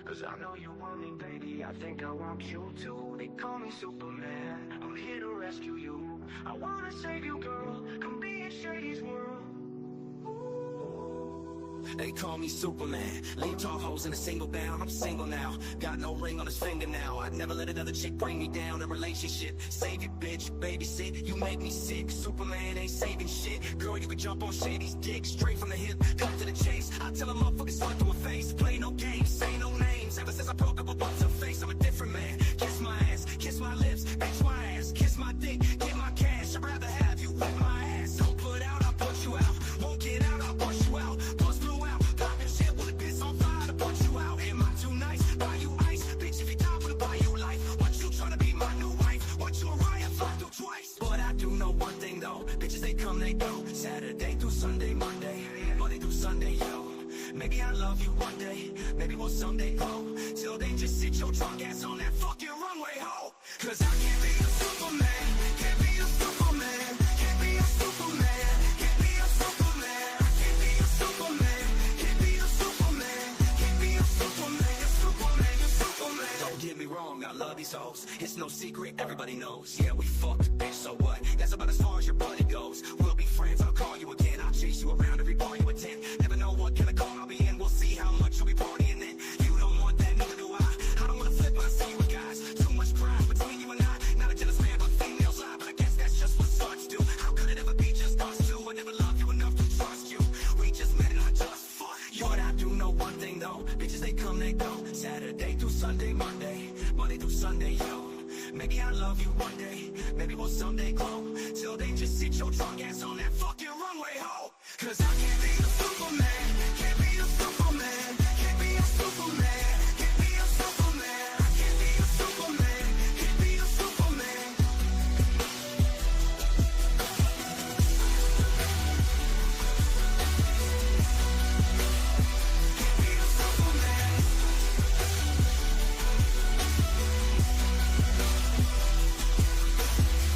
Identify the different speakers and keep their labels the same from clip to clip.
Speaker 1: Cause I know you want me, baby, I think I want you too. They call me Superman, I'm here to rescue you. I wanna save you, girl, come be in Shady's world. They call me Superman. Leave tall hoes in a single bound. I'm single now. Got no ring on his finger now. I'd never let another chick bring me down. A relationship. Save it, bitch. Babysit. You make me sick. Superman ain't saving shit. Girl, you can jump on Shady's dick. Straight from the hip. Cut to the chase. I tell a motherfucker slap to my face. Play no games. Say no names. Ever since I broke up with what's her face, I'm a different man. Kiss my ass. Kiss my lips. Bitch my ass. Kiss my dick. Get my cash. I'd rather have you with my ass. Don't put out, I'll put you out. Won't get out, I'll push you out. Bust blew out. Poppin' shit with a piss on fire to put you out. Am I too nice? Buy you ice. Bitch, if you die, I'll buy you life. What you tryna be my new wife? What you a riot? Fuck you twice. But I do know one thing though. Bitches, they come, they go. Saturday through Sunday, Monday. Monday through Sunday, yo. Maybe I'll love you one day. Maybe we'll someday go. Till then, just sit your drunk ass on that fucking runway, ho. Cause I can't be a Superman. Can't be a Superman. Can't be a Superman. Can't be a Superman. I can't be a Superman. Can't be a Superman. Can't be a Superman. A Superman. A Superman. Don't get me wrong, I love these hoes. It's no secret, everybody knows. Yeah, we fucked, bitch, so what? That's about as far as your buddy goes. We'll be friends, I'll call you again. I'll chase you around every bar you attend. Never know what kind of car I'll be in. We'll see how much you'll be partying then. You don't want that, neither do I don't wanna flip when I see you with guys. Too much pride between you and I. Not a jealous man, but females lie. But I guess that's just what sucks do. How could it ever be just us two? I never loved you enough to trust you. We just met and I just fucked you. But I do know one thing though. Bitches, they come, they go. Saturday through Sunday, Monday. Monday through Sunday, yo. Maybe I'll love you one day. Maybe we'll someday glow. Till then, just sit your drunk ass on that fucking runway, ho. Cause I can't be a Superman. Can't be a Superman. Can't be a Superman. Can't be a Superman. I can't be a Superman. Can't be a Superman. Can't be a Superman.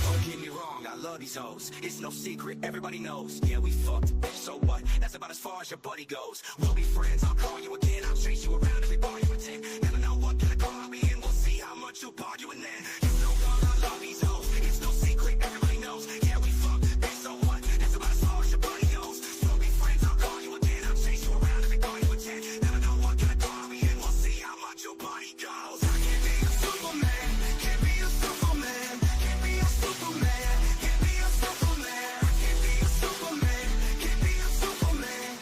Speaker 1: Don't get me wrong, I love these hoes. It's no secret, everybody knows. Yeah, we fucked, bitch, so what? That's about as far as your buddy goes. We'll be friends, I'll call you again. I'll chase you around every bar you attend. Never know what kind of car I'll be in. We'll see how much you'll argue and then. You know I love these hoes. It's no secret, everybody knows. Yeah, we fucked, bitch, so what? That's about as far as your buddy goes. We'll be friends, I'll call you again. I'll chase you around every bar you attend. Never know what kind of car I'll be in. We'll see how much your body goes. I can't be a Superman. Can't be a Superman. Can't be a Superman. Can't be a Superman. I can't be a Superman. Can't be a Superman.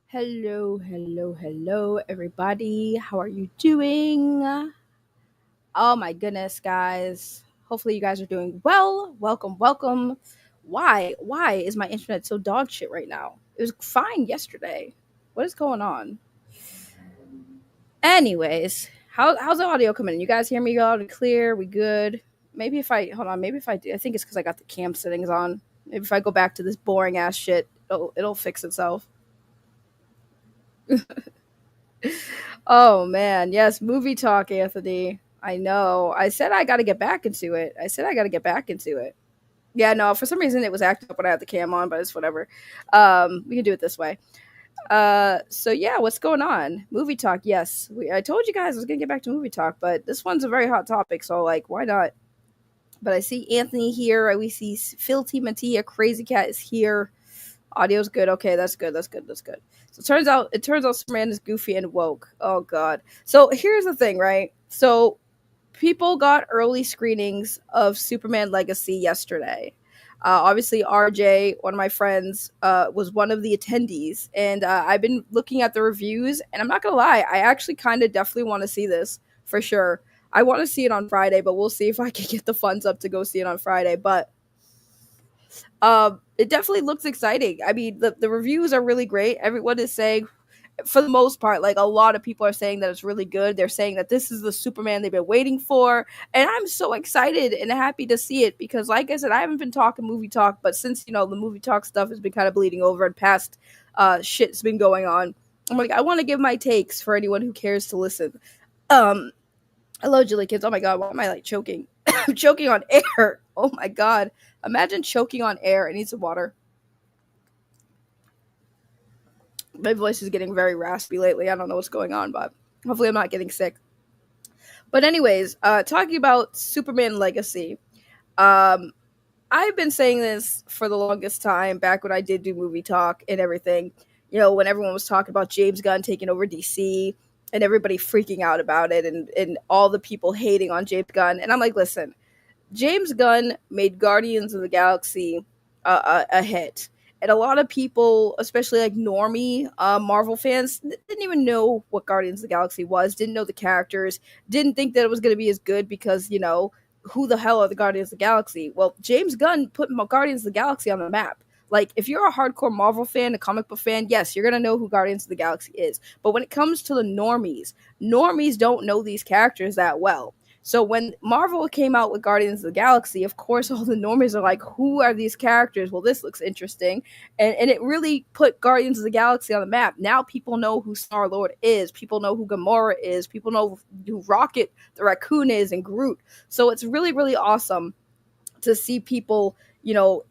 Speaker 2: Hello, hello, hello, everybody. How are you doing? Oh my goodness, guys. Hopefully, you guys are doing well. Welcome, welcome. Why is my internet so dog shit right now? It was fine yesterday. What is going on? Anyways, how's the audio coming in? You guys hear me loud and clear? We good? Maybe if I hold on. Maybe if I do, I think it's because I got the cam settings on. Maybe if I go back to this boring ass shit, it'll fix itself. Oh man, yes, movie talk, Anthony. I know. I said I got to get back into it. Yeah, no, for some reason it was acting up when I had the cam on, but it's whatever. We can do it this way. So yeah, what's going on? Movie talk. Yes, I told you guys I was gonna get back to movie talk, but this one's a very hot topic, so like, why not? But I see Anthony here. We see Phil T. Mattia, Crazy Cat is here. Audio's good. Okay, that's good. So it turns out Superman is goofy and woke. Oh god. So here's the thing, right? So people got early screenings of Superman Legacy yesterday. Obviously, RJ, one of my friends, was one of the attendees, and I've been looking at the reviews, and I'm not gonna lie, I actually kind of definitely want to see this for sure. I want to see it on Friday, but we'll see if I can get the funds up to go see it on Friday. But it definitely looks exciting. I mean, the reviews are really great. Everyone is saying for the most part, like a lot of people are saying that it's really good. They're saying that this is the Superman they've been waiting for, and I'm so excited and happy to see it because, like I said, I haven't been talking movie talk, but since the movie talk stuff has been kind of bleeding over and past shit's been going on, I'm like, I want to give my takes for anyone who cares to listen. Um, Hello, Julie kids. Oh my god, why am I like choking? I'm choking on air. Oh my god, imagine choking on air. I need some water. My voice is getting very raspy lately. I don't know what's going on, but hopefully I'm not getting sick. But anyways, talking about Superman Legacy. Um, I've been saying this for the longest time, back when I did do movie talk and everything. When everyone was talking about James Gunn taking over DC and everybody freaking out about it and all the people hating on James Gunn. And I'm like, listen, James Gunn made Guardians of the Galaxy a hit. And a lot of people, especially like normie Marvel fans, didn't even know what Guardians of the Galaxy was, didn't know the characters, didn't think that it was going to be as good because, who the hell are the Guardians of the Galaxy? Well, James Gunn put Guardians of the Galaxy on the map. Like, if you're a hardcore Marvel fan, a comic book fan, yes, you're going to know who Guardians of the Galaxy is. But when it comes to the normies don't know these characters that well. So when Marvel came out with Guardians of the Galaxy, of course, all the normies are like, who are these characters? Well, this looks interesting. And it really put Guardians of the Galaxy on the map. Now people know who Star-Lord is. People know who Gamora is. People know who Rocket the Raccoon is and Groot. So it's really, really awesome to see people,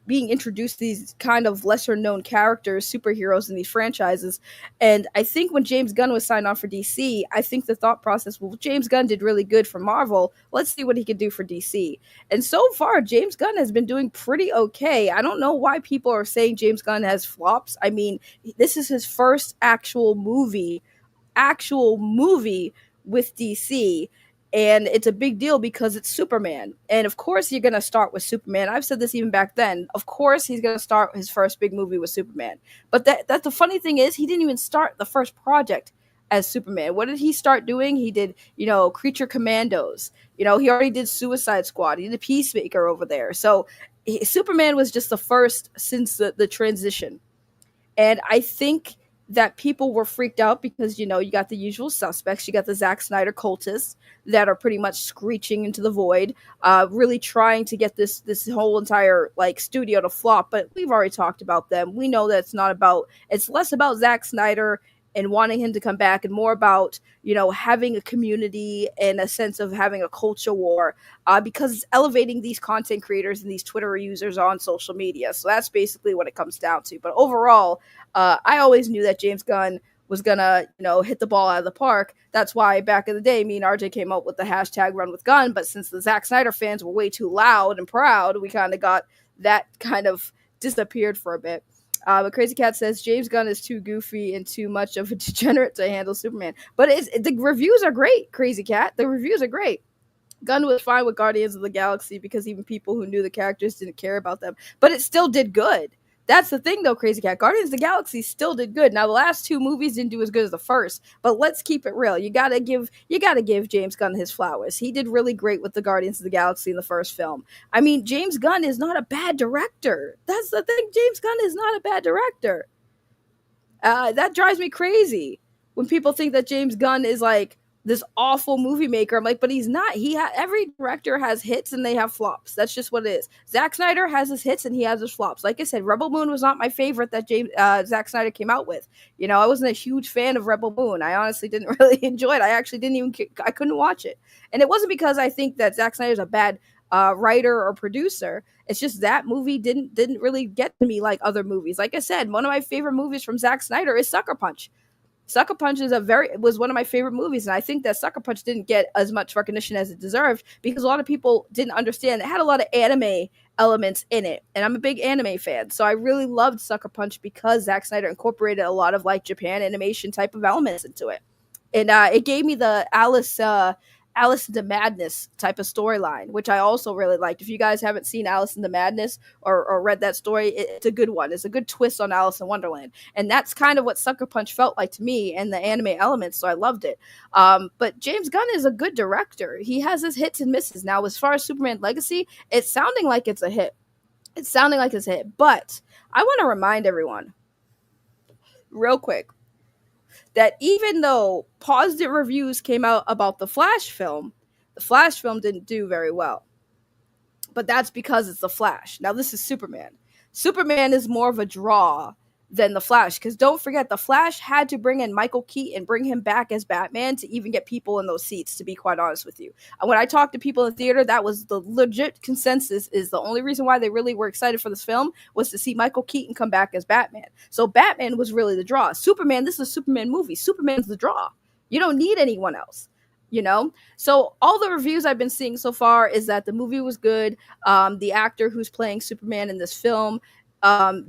Speaker 2: being introduced to these kind of lesser known characters, superheroes in these franchises. And I think when James Gunn was signed on for DC, I think the thought process, well, James Gunn did really good for Marvel. Let's see what he can do for DC. And so far, James Gunn has been doing pretty okay. I don't know why people are saying James Gunn has flops. I mean, this is his first actual movie with DC. And it's a big deal because it's Superman. And of course, you're going to start with Superman. I've said this even back then. Of course, he's going to start his first big movie with Superman. But that's the funny thing is, he didn't even start the first project as Superman. What did he start doing? He did, Creature Commandos. He already did Suicide Squad. He did Peacemaker over there. So Superman was just the first since the transition. And I think that people were freaked out because, you got the usual suspects. You got the Zack Snyder cultists that are pretty much screeching into the void, really trying to get this whole entire like studio to flop. But we've already talked about them. We know that it's less about Zack Snyder and wanting him to come back and more about, having a community and a sense of having a culture war, because it's elevating these content creators and these Twitter users on social media. So that's basically what it comes down to. But overall, I always knew that James Gunn was gonna, hit the ball out of the park. That's why back in the day, me and RJ came up with the hashtag Run with Gunn. But since the Zack Snyder fans were way too loud and proud, we kind of got that kind of disappeared for a bit. But Crazy Cat says James Gunn is too goofy and too much of a degenerate to handle Superman. But the reviews are great, Crazy Cat. The reviews are great. Gunn was fine with Guardians of the Galaxy because even people who knew the characters didn't care about them. But it still did good. That's the thing, though, Crazy Cat. Guardians of the Galaxy still did good. Now, the last two movies didn't do as good as the first, but let's keep it real. You gotta give James Gunn his flowers. He did really great with the Guardians of the Galaxy in the first film. I mean, James Gunn is not a bad director. That's the thing. James Gunn is not a bad director. That drives me crazy when people think that James Gunn is like this awful movie maker. I'm like, but he's not. Every director has hits and they have flops. That's just what it is. Zack Snyder has his hits and he has his flops. Like I said, Rebel Moon was not my favorite that Zack Snyder came out with. I wasn't a huge fan of Rebel Moon. I honestly didn't really enjoy it. I actually I couldn't watch it. And it wasn't because I think that Zack Snyder's a bad writer or producer. It's just that movie didn't really get to me like other movies. Like I said, one of my favorite movies from Zack Snyder is Sucker Punch. Sucker Punch was one of my favorite movies, and I think that Sucker Punch didn't get as much recognition as it deserved because a lot of people didn't understand. It had a lot of anime elements in it, and I'm a big anime fan, so I really loved Sucker Punch because Zack Snyder incorporated a lot of like Japan animation type of elements into it, and it gave me the Alice into Madness type of storyline, which I also really liked. If you guys haven't seen Alice into Madness or read that story, it's a good one. It's a good twist on Alice in Wonderland. And that's kind of what Sucker Punch felt like to me and the anime elements, so I loved it. But James Gunn is a good director. He has his hits and misses. Now, as far as Superman Legacy, it's sounding like it's a hit. But I want to remind everyone, real quick, that even though positive reviews came out about the Flash film didn't do very well. But that's because it's the Flash. Now this is Superman. Superman is more of a draw than the Flash, because don't forget, the Flash had to bring in Michael Keaton, bring him back as Batman to even get people in those seats, to be quite honest with you. And when I talked to people in the theater, that was the legit consensus, is the only reason why they really were excited for this film was to see Michael Keaton come back as Batman. So Batman was really the draw. Superman, this is a Superman movie. Superman's the draw. You don't need anyone else. You know, so all the reviews I've been seeing so far is that the movie was good. The actor who's playing Superman in this film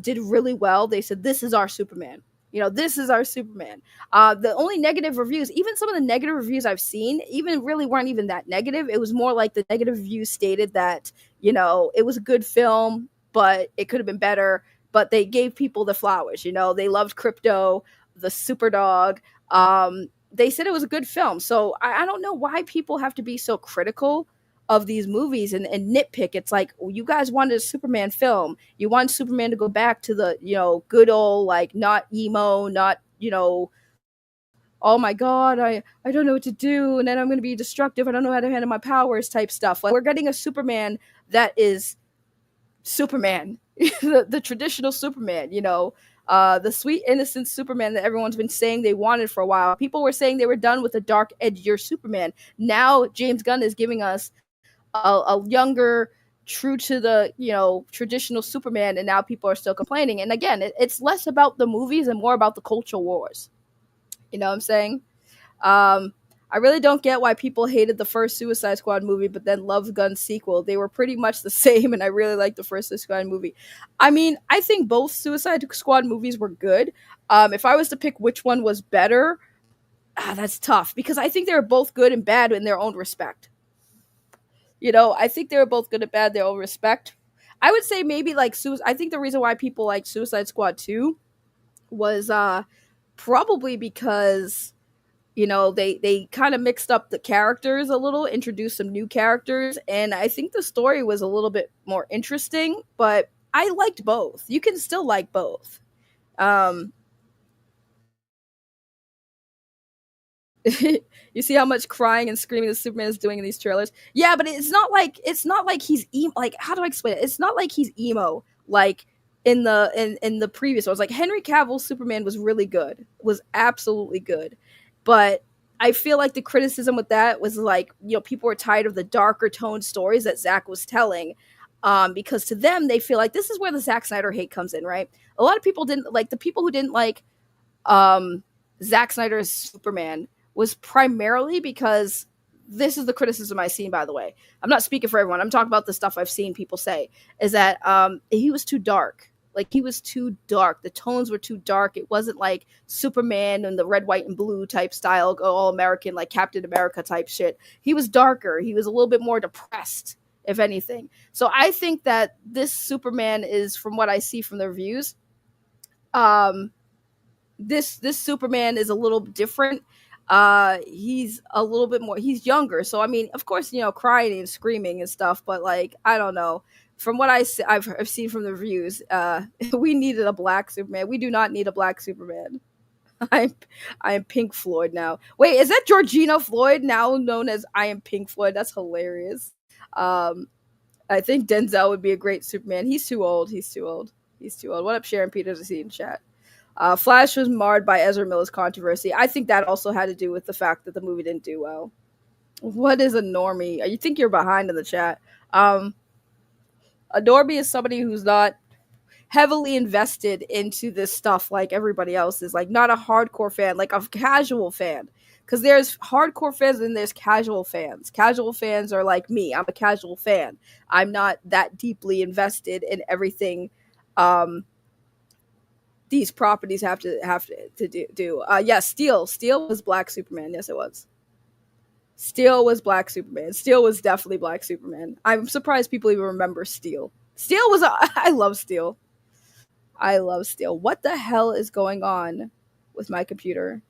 Speaker 2: did really well. They said, this is our Superman. You know, this is our Superman. The only negative reviews, even some of the negative reviews I've seen, even really weren't even that negative. It was more like the negative reviews stated that, you know, it was a good film, but it could have been better. But they gave people the flowers. You know, they loved Crypto, the super dog. They said it was a good film. So I don't know why people have to be so critical of these movies and nitpick. It's like, well, you guys wanted a Superman film. You want Superman to go back to the, you know, good old, like, not emo, not, you know, oh my God, I don't know what to do. And then I'm going to be destructive. I don't know how to handle my powers type stuff. Like, we're getting a Superman that is Superman, the traditional Superman, you know, the sweet, innocent Superman that everyone's been saying they wanted for a while. People were saying they were done with the dark, edgier Superman. Now James Gunn is giving us a younger, true to the, you know, traditional Superman, and now people are still complaining. And again, it's less about the movies and more about the cultural wars. You know what I'm saying? I really don't get why people hated the first Suicide Squad movie, but then loved Gunn's sequel. They were pretty much the same, and I really liked the first Suicide Squad movie. I mean, I think both Suicide Squad movies were good. If I was to pick which one was better, that's tough, because I think they were both good and bad in their own respect. You know, I think they were both good and bad in their own respect. I would say maybe like I think the reason why people like Suicide Squad 2 was probably because, you know, they kind of mixed up the characters a little, introduced some new characters, and I think the story was a little bit more interesting, but I liked both. You can still like both. Um, you see how much crying and screaming the Superman is doing in these trailers? Yeah, but it's not like he's like, how do I explain it? It's not like he's emo like in the previous ones. Like, Henry Cavill's Superman was really good, was absolutely good, but I feel like the criticism with that was like, you know, people were tired of the darker tone stories that Zack was telling, because to them they feel like this is where the Zack Snyder hate comes in, right? A lot of people didn't like, the people who didn't like Zack Snyder's Superman was primarily because, this is the criticism I've seen, by the way. I'm not speaking for everyone. I'm talking about the stuff I've seen people say, is that he was too dark. Like, he was too dark. The tones were too dark. It wasn't like Superman and the red, white, and blue type style, all American, like Captain America type shit. He was darker. He was a little bit more depressed, if anything. So I think that this Superman is, from what I see from the reviews, this Superman is a little different. He's a little bit more, he's younger, so I mean, of course, you know, crying and screaming and stuff, but like, I don't know, from what I've seen from the reviews, we needed a black Superman. We do not need a black Superman. I am Pink Floyd now. Wait, is that Georgina Floyd, now known as I am Pink Floyd? That's hilarious. I think Denzel would be a great Superman. He's too old. What up, Sharon Peters? I see in chat. Flash was marred by Ezra Miller's controversy. I think that also had to do with the fact that the movie didn't do well. What is a normie? You think you're behind in the chat. A normie is somebody who's not heavily invested into this stuff like everybody else is. Like, not a hardcore fan, like a casual fan. Because there's hardcore fans and there's casual fans. Casual fans are like me. I'm a casual fan. I'm not that deeply invested in everything these properties have to do. Yes, Steel was Black Superman. Yes, it was. Steel was Black Superman. Steel was definitely Black Superman. I'm surprised people even remember Steel. I love Steel. What the hell is going on with my computer?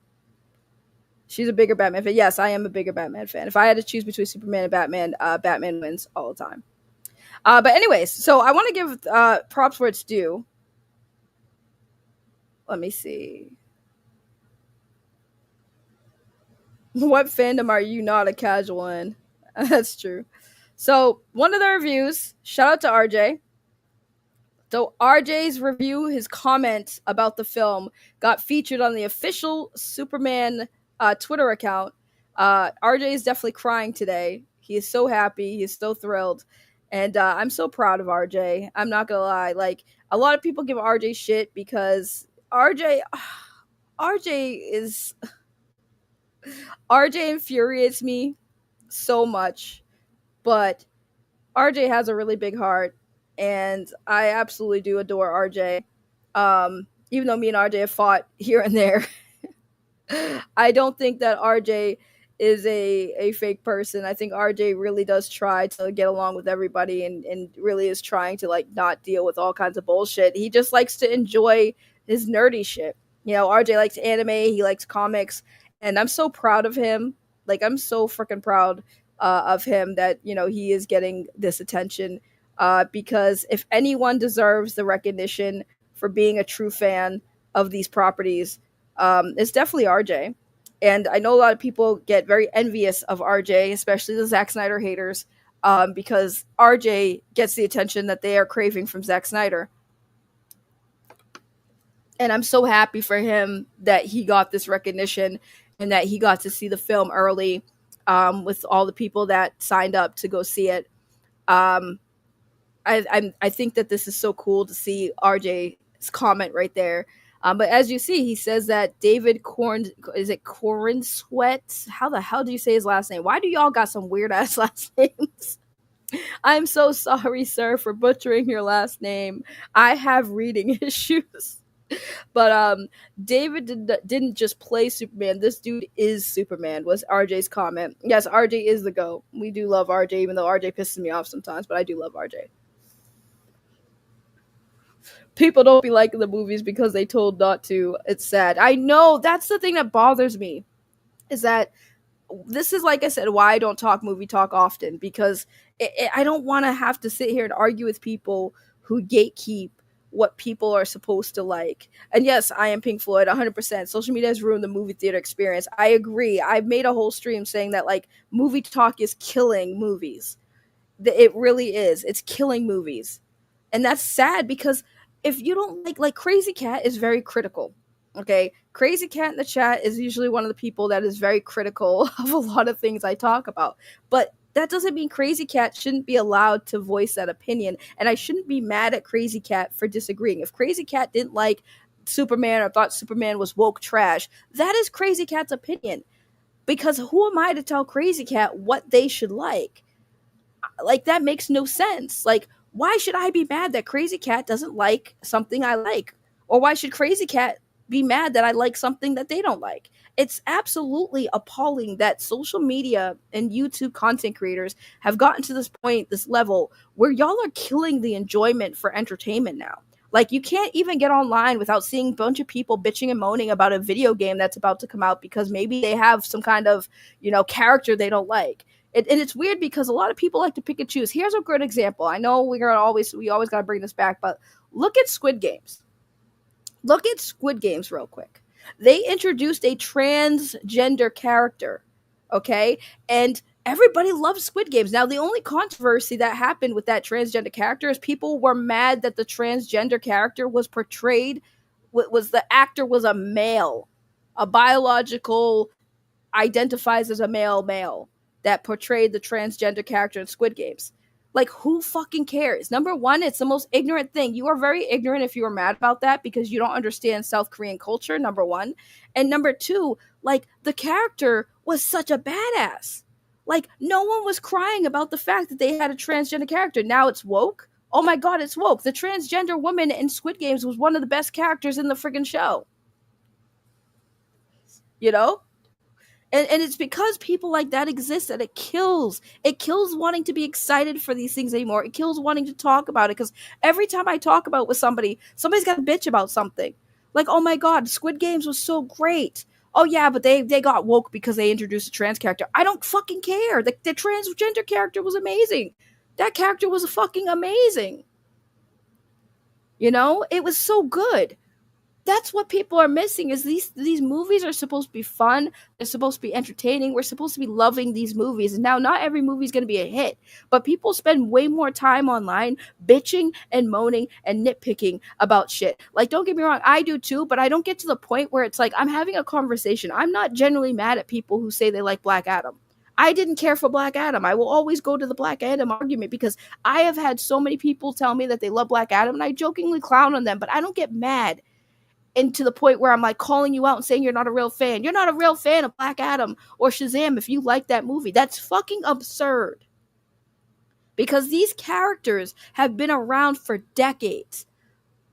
Speaker 2: She's a bigger Batman fan. Yes, I am a bigger Batman fan. If I had to choose between Superman and Batman, Batman wins all the time. But anyways, so I want to give props where it's due. Let me see. What fandom are you not a casual in? That's true. So one of the reviews, shout out to RJ. So RJ's review, his comment about the film, got featured on the official Superman Twitter account. RJ is definitely crying today. He is so happy. He is so thrilled. And I'm so proud of RJ. I'm not going to lie. Like, a lot of people give RJ shit because RJ is. RJ infuriates me so much. But RJ has a really big heart, and I absolutely do adore RJ. Even though me and RJ have fought here and there, I don't think that RJ is a fake person. I think RJ really does try to get along with everybody and really is trying to like not deal with all kinds of bullshit. He just likes to enjoy his nerdy shit. You know, RJ likes anime, he likes comics, and I'm so proud of him. Like I'm so freaking proud of him that you know he is getting this attention. Because if anyone deserves the recognition for being a true fan of these properties, it's definitely RJ. And I know a lot of people get very envious of RJ, especially the Zack Snyder haters, because RJ gets the attention that they are craving from Zack Snyder. And I'm so happy for him that he got this recognition and that he got to see the film early, with all the people that signed up to go see it. Um, I think that this is so cool to see RJ's comment right there. But as you see, he says that David Corn is it Corn Sweat? How the hell do you say his last name? Why do y'all got some weird ass last names? I'm so sorry, sir, for butchering your last name. I have reading issues. But David didn't just play Superman. This dude is Superman, was RJ's comment. Yes, RJ is the GOAT. We do love RJ, even though RJ pisses me off sometimes, but I do love RJ. People don't be liking the movies because they told not to. It's sad. I know, that's the thing that bothers me, is that this is, like I said, why I don't talk movie talk often, because I don't want to have to sit here and argue with people who gatekeep what people are supposed to like. And yes, I am Pink Floyd 100%. Social media has ruined the movie theater experience. I agree. I've made a whole stream saying that like movie talk is killing movies. It really is. It's killing movies. And that's sad because if you don't like Crazy Cat is very critical. Okay, Crazy Cat in the chat is usually one of the people that is very critical of a lot of things I talk about. But that doesn't mean Crazy Cat shouldn't be allowed to voice that opinion. And I shouldn't be mad at Crazy Cat for disagreeing. If Crazy Cat didn't like Superman or thought Superman was woke trash, that is Crazy Cat's opinion. Because who am I to tell Crazy Cat what they should like? Like, that makes no sense. Like, why should I be mad that Crazy Cat doesn't like something I like? Or why should Crazy Cat be mad that I like something that they don't like? It's absolutely appalling that social media and YouTube content creators have gotten to this point, this level, where y'all are killing the enjoyment for entertainment now. Like, you can't even get online without seeing a bunch of people bitching and moaning about a video game that's about to come out because maybe they have some kind of, character they don't like. And it's weird because a lot of people like to pick and choose. Here's a good example. I know we always got to bring this back, but look at Squid Games. Look at Squid Games real quick. They introduced a transgender character, okay? And everybody loves Squid Games. Now, the only controversy that happened with that transgender character is people were mad that the transgender character was portrayed, was the actor was a male, a biological, identifies as a male that portrayed the transgender character in Squid Games. Like, who fucking cares? Number one, it's the most ignorant thing. You are very ignorant if you are mad about that because you don't understand South Korean culture, number one. And number two, like, the character was such a badass. Like, no one was crying about the fact that they had a transgender character. Now it's woke. Oh my god, it's woke. The transgender woman in Squid Games was one of the best characters in the friggin' show. You know? And it's because people like that exist that it kills. It kills wanting to be excited for these things anymore. It kills wanting to talk about it because every time I talk about it with somebody's got a bitch about something. Like, oh my god, Squid Games was so great. Oh yeah, but they got woke because they introduced a trans character. I don't fucking care. The transgender character was amazing. That character was fucking amazing. It was so good. That's what people are missing. Is these movies are supposed to be fun. They're supposed to be entertaining. We're supposed to be loving these movies. And now not every movie is going to be a hit, but people spend way more time online bitching and moaning and nitpicking about shit. Like, don't get me wrong, I do too, but I don't get to the point where it's like I'm having a conversation. I'm not generally mad at people who say they like Black Adam. I didn't care for Black Adam. I will always go to the Black Adam argument because I have had so many people tell me that they love Black Adam, and I jokingly clown on them, but I don't get mad. And to the point where I'm like calling you out and saying you're not a real fan. You're not a real fan of Black Adam or Shazam if you like that movie. That's fucking absurd. Because these characters have been around for decades.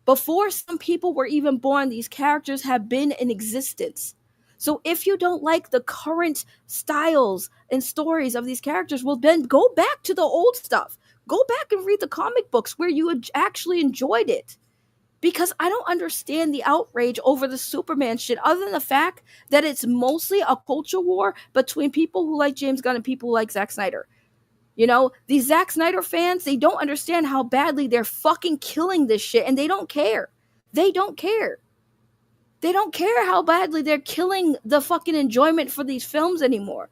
Speaker 2: Before some people were even born, these characters have been in existence. So if you don't like the current styles and stories of these characters, well, then go back to the old stuff. Go back and read the comic books where you actually enjoyed it. Because I don't understand the outrage over the Superman shit, other than the fact that it's mostly a culture war between people who like James Gunn and people who like Zack Snyder. You know, these Zack Snyder fans, they don't understand how badly they're fucking killing this shit, and they don't care. They don't care. They don't care how badly they're killing the fucking enjoyment for these films anymore.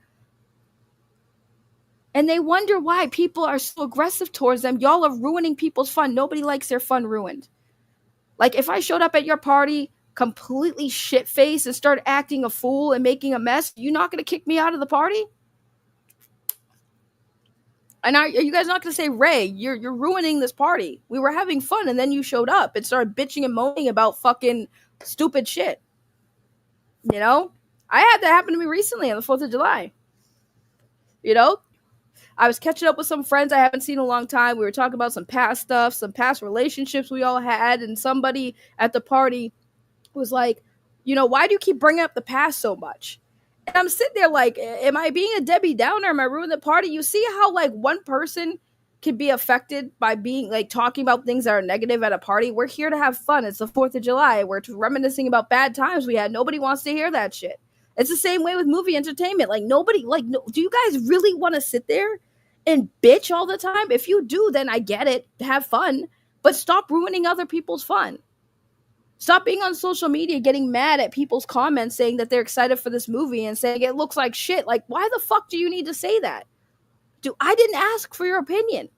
Speaker 2: And they wonder why people are so aggressive towards them. Y'all are ruining people's fun. Nobody likes their fun ruined. Like, if I showed up at your party completely shit-faced and started acting a fool and making a mess, you not going to kick me out of the party? And are you guys not going to say, Ray, you're ruining this party? We were having fun, and then you showed up and started bitching and moaning about fucking stupid shit. You know? I had that happen to me recently on the 4th of July. You know? I was catching up with some friends I haven't seen in a long time. We were talking about some past stuff, some past relationships we all had, and somebody at the party was like, you know, why do you keep bringing up the past so much? And I'm sitting there like, am I being a Debbie Downer? Am I ruining the party? You see how, like, one person can be affected by being, like, talking about things that are negative at a party? We're here to have fun. It's the 4th of July. We're reminiscing about bad times we had. Nobody wants to hear that shit. It's the same way with movie entertainment. Like, nobody, like, no, do you guys really want to sit there and bitch all the time? If you do, then I get it. Have fun. But stop ruining other people's fun. Stop being on social media getting mad at people's comments saying that they're excited for this movie and saying it looks like shit. Like, why the fuck do you need to say that? I didn't ask for your opinion.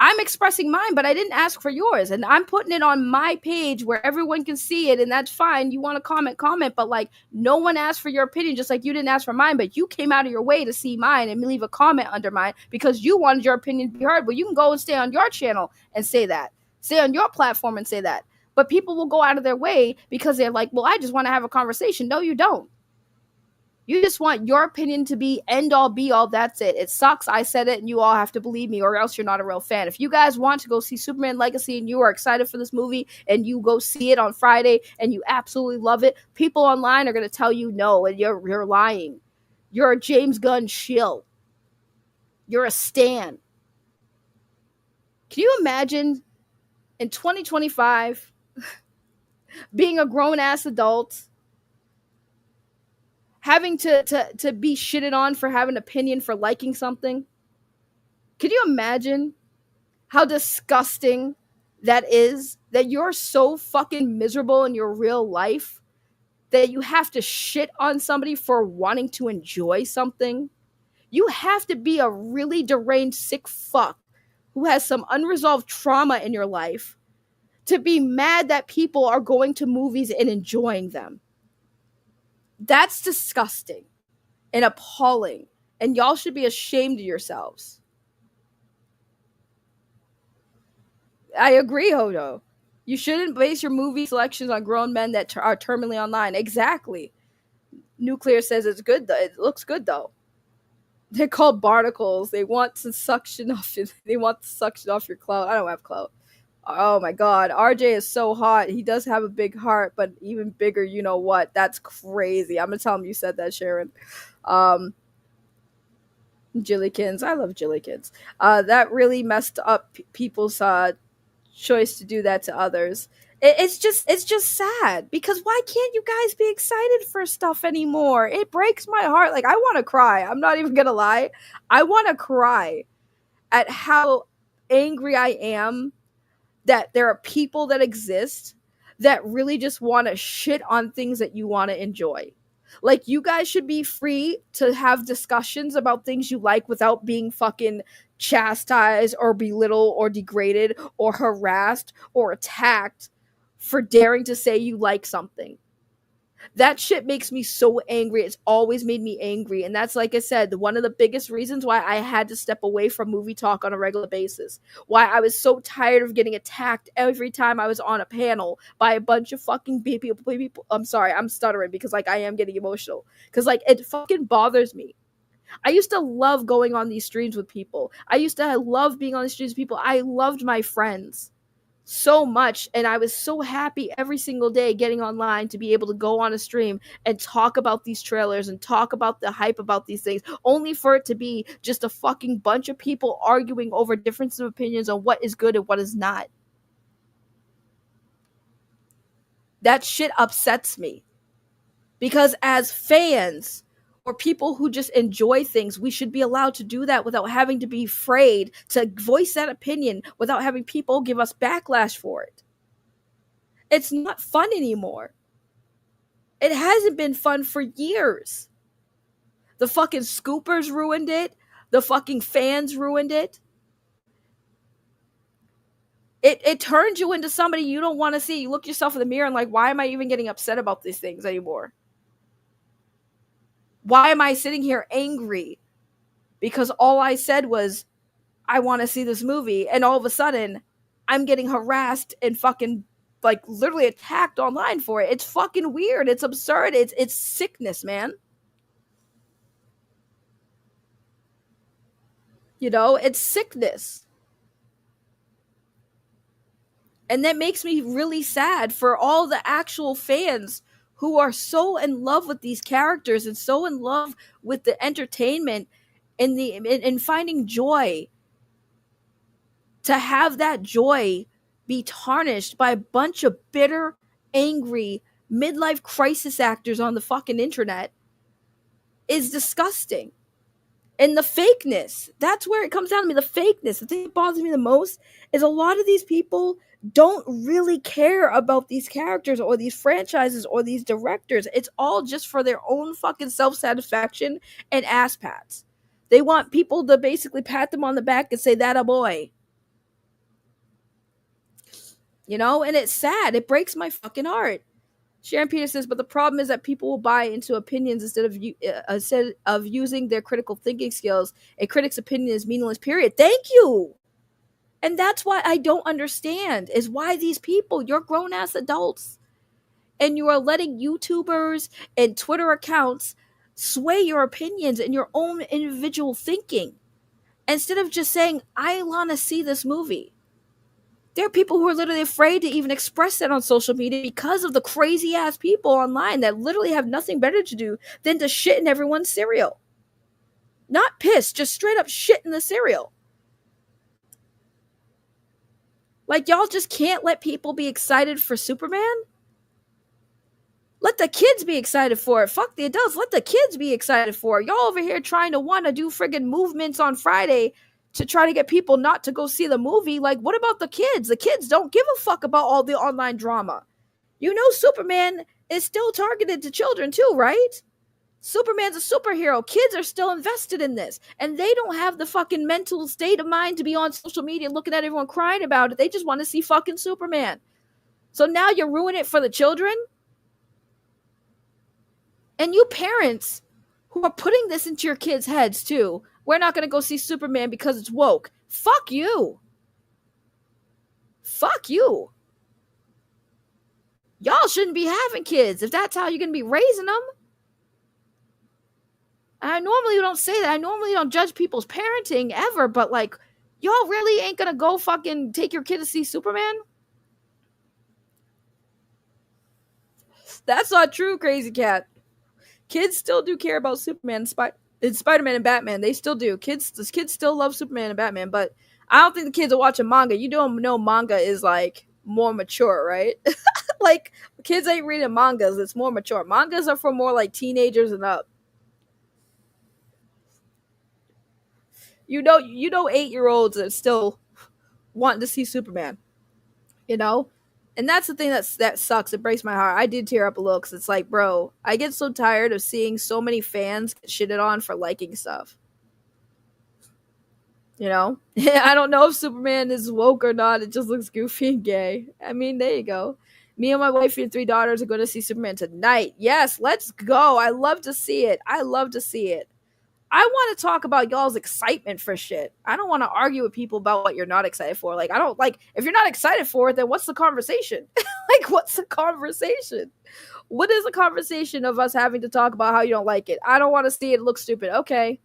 Speaker 2: I'm expressing mine, but I didn't ask for yours. And I'm putting it on my page where everyone can see it, and that's fine. You want to comment, but, like, no one asked for your opinion, just like you didn't ask for mine, but you came out of your way to see mine and leave a comment under mine because you wanted your opinion to be heard. Well, you can go and stay on your channel and say that. Stay on your platform and say that. But people will go out of their way because they're like, well, I just want to have a conversation. No, you don't. You just want your opinion to be end all be all. That's it. It sucks. I said it and you all have to believe me or else you're not a real fan. If you guys want to go see Superman Legacy and you are excited for this movie and you go see it on Friday and you absolutely love it, people online are going to tell you no and you're lying. You're a James Gunn shill. You're a stan. Can you imagine in 2025 being a grown-ass adult having to be shitted on for having an opinion for liking something? Can you imagine how disgusting that is? That you're so fucking miserable in your real life that you have to shit on somebody for wanting to enjoy something? You have to be a really deranged, sick fuck who has some unresolved trauma in your life to be mad that people are going to movies and enjoying them. That's disgusting and appalling. And y'all should be ashamed of yourselves. I agree, Hodo. You shouldn't base your movie selections on grown men that are terminally online. Exactly. Nuclear says it's good, though. It looks good, though. They're called barnacles. They want to suction off your clout. I don't have clout. Oh my god, RJ is so hot. He does have a big heart, but even bigger, you know what? That's crazy. I'm gonna tell him you said that, Sharon. Jillykins. I love Jillykins. That really messed up people's choice to do that to others. It's just sad because why can't you guys be excited for stuff anymore? It breaks my heart. Like, I want to cry. I'm not even gonna lie. I want to cry at how angry I am that there are people that exist that really just want to shit on things that you want to enjoy. Like, you guys should be free to have discussions about things you like without being fucking chastised or belittled or degraded or harassed or attacked for daring to say you like something. That shit makes me so angry. It's always made me angry. And that's, like I said, one of the biggest reasons why I had to step away from movie talk on a regular basis. Why I was so tired of getting attacked every time I was on a panel by a bunch of fucking people. I'm sorry, I'm stuttering because, like, I am getting emotional. Because, like, it fucking bothers me. I used to love going on these streams with people. I used to love being on the streams with people. I loved my friends so much, and I was so happy every single day getting online to be able to go on a stream and talk about these trailers and talk about the hype about these things, only for it to be just a fucking bunch of people arguing over differences of opinions on what is good and what is not. That shit upsets me, because as fans or people who just enjoy things, we should be allowed to do that without having to be afraid to voice that opinion, without having people give us backlash for it. It's not fun anymore. It hasn't been fun for years. The fucking scoopers ruined it. The fucking fans ruined it. It turns you into somebody you don't want to see. You look yourself in the mirror and, like, why am I even getting upset about these things anymore? Why am I sitting here angry? Because all I said was, I want to see this movie, and all of a sudden, I'm getting harassed and fucking, like, literally attacked online for it. It's fucking weird. It's absurd. It's sickness, man. You know, it's sickness. And that makes me really sad for all the actual fans who are so in love with these characters and so in love with the entertainment and in finding joy, to have that joy be tarnished by a bunch of bitter, angry, midlife crisis actors on the fucking internet is disgusting. And the fakeness, that's where it comes down to me. The fakeness, the thing that bothers me the most is a lot of these people don't really care about these characters or these franchises or these directors. It's all just for their own fucking self-satisfaction and ass pats. They want people to basically pat them on the back and say, that a boy. You know, and it's sad. It breaks my fucking heart. Sharon Peters says, but the problem is that people will buy into opinions instead of using their critical thinking skills. A critic's opinion is meaningless, period. Thank you. And that's why I don't understand, is why these people, you're grown-ass adults, and you are letting YouTubers and Twitter accounts sway your opinions and your own individual thinking, instead of just saying, I want to see this movie. There are people who are literally afraid to even express that on social media because of the crazy ass people online that literally have nothing better to do than to shit in everyone's cereal. Not piss, just straight up shit in the cereal. Like, y'all just can't let people be excited for Superman? Let the kids be excited for it. Fuck the adults. Let the kids be excited for it. Y'all over here trying to want to do friggin' movements on Friday to try to get people not to go see the movie. Like, what about the kids? The kids don't give a fuck about all the online drama. You know Superman is still targeted to children too, right? Superman's a superhero. Kids are still invested in this. And they don't have the fucking mental state of mind to be on social media looking at everyone crying about it. They just want to see fucking Superman. So now you're ruining it for the children? And you parents who are putting this into your kids' heads too. We're not going to go see Superman because it's woke. Fuck you. Fuck you. Y'all shouldn't be having kids if that's how you're going to be raising them. And I normally don't say that. I normally don't judge people's parenting ever, but, like, y'all really ain't going to go fucking take your kid to see Superman? That's not true, Crazy Cat. Kids still do care about Superman and Spider-Man and Batman. They still do. Kids still love Superman and Batman, but I don't think the kids are watching manga. You don't know manga is, like, more mature, right? Like, kids ain't reading mangas. It's more mature. Mangas are for more, like, teenagers and up. You know 8-year-olds that still want to see Superman. You know? And that's the thing that sucks. It breaks my heart. I did tear up a little because it's like, bro, I get so tired of seeing so many fans get shitted on for liking stuff. You know, I don't know if Superman is woke or not. It just looks goofy and gay. I mean, there you go. Me and my wife and 3 daughters are going to see Superman tonight. Yes, let's go. I love to see it. I love to see it. I want to talk about y'all's excitement for shit. I don't want to argue with people about what you're not excited for. Like, I don't like, if you're not excited for it, then what's the conversation? Like, what's the conversation? What is the conversation of us having to talk about how you don't like it? I don't want to see it look stupid. Okay.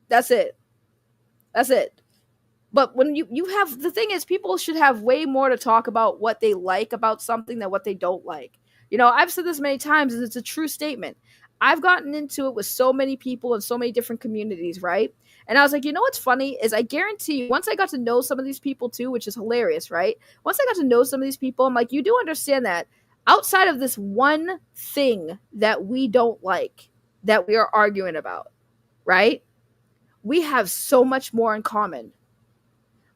Speaker 2: That's it. That's it. But when you have, the thing is, people should have way more to talk about what they like about something than what they don't like. You know, I've said this many times, and it's a true statement. I've gotten into it with so many people in so many different communities, right? And I was like, you know what's funny is I guarantee you, once I got to know some of these people too, which is hilarious, right? Once I got to know some of these people, I'm like, you do understand that outside of this one thing that we don't like, that we are arguing about, right? We have so much more in common.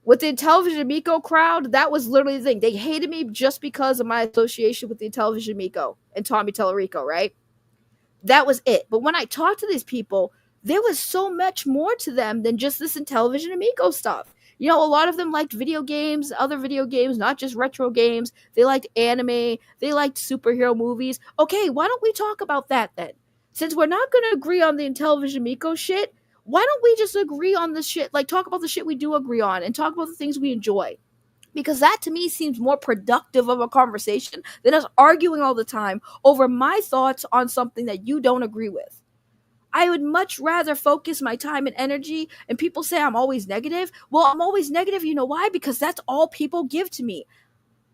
Speaker 2: With the Intellivision Miko crowd, that was literally the thing. They hated me just because of my association with the Intellivision Miko and Tommy Tellerico, right? That was it. But when I talked to these people, there was so much more to them than just this Intellivision Amico stuff. You know, a lot of them liked video games, other video games, not just retro games. They liked anime. They liked superhero movies. Okay, why don't we talk about that then? Since we're not going to agree on the Intellivision Miko shit, why don't we just agree on the shit, like talk about the shit we do agree on and talk about the things we enjoy? Because that to me seems more productive of a conversation than us arguing all the time over my thoughts on something that you don't agree with. I would much rather focus my time and energy, and people say I'm always negative. Well, I'm always negative, you know why? Because that's all people give to me.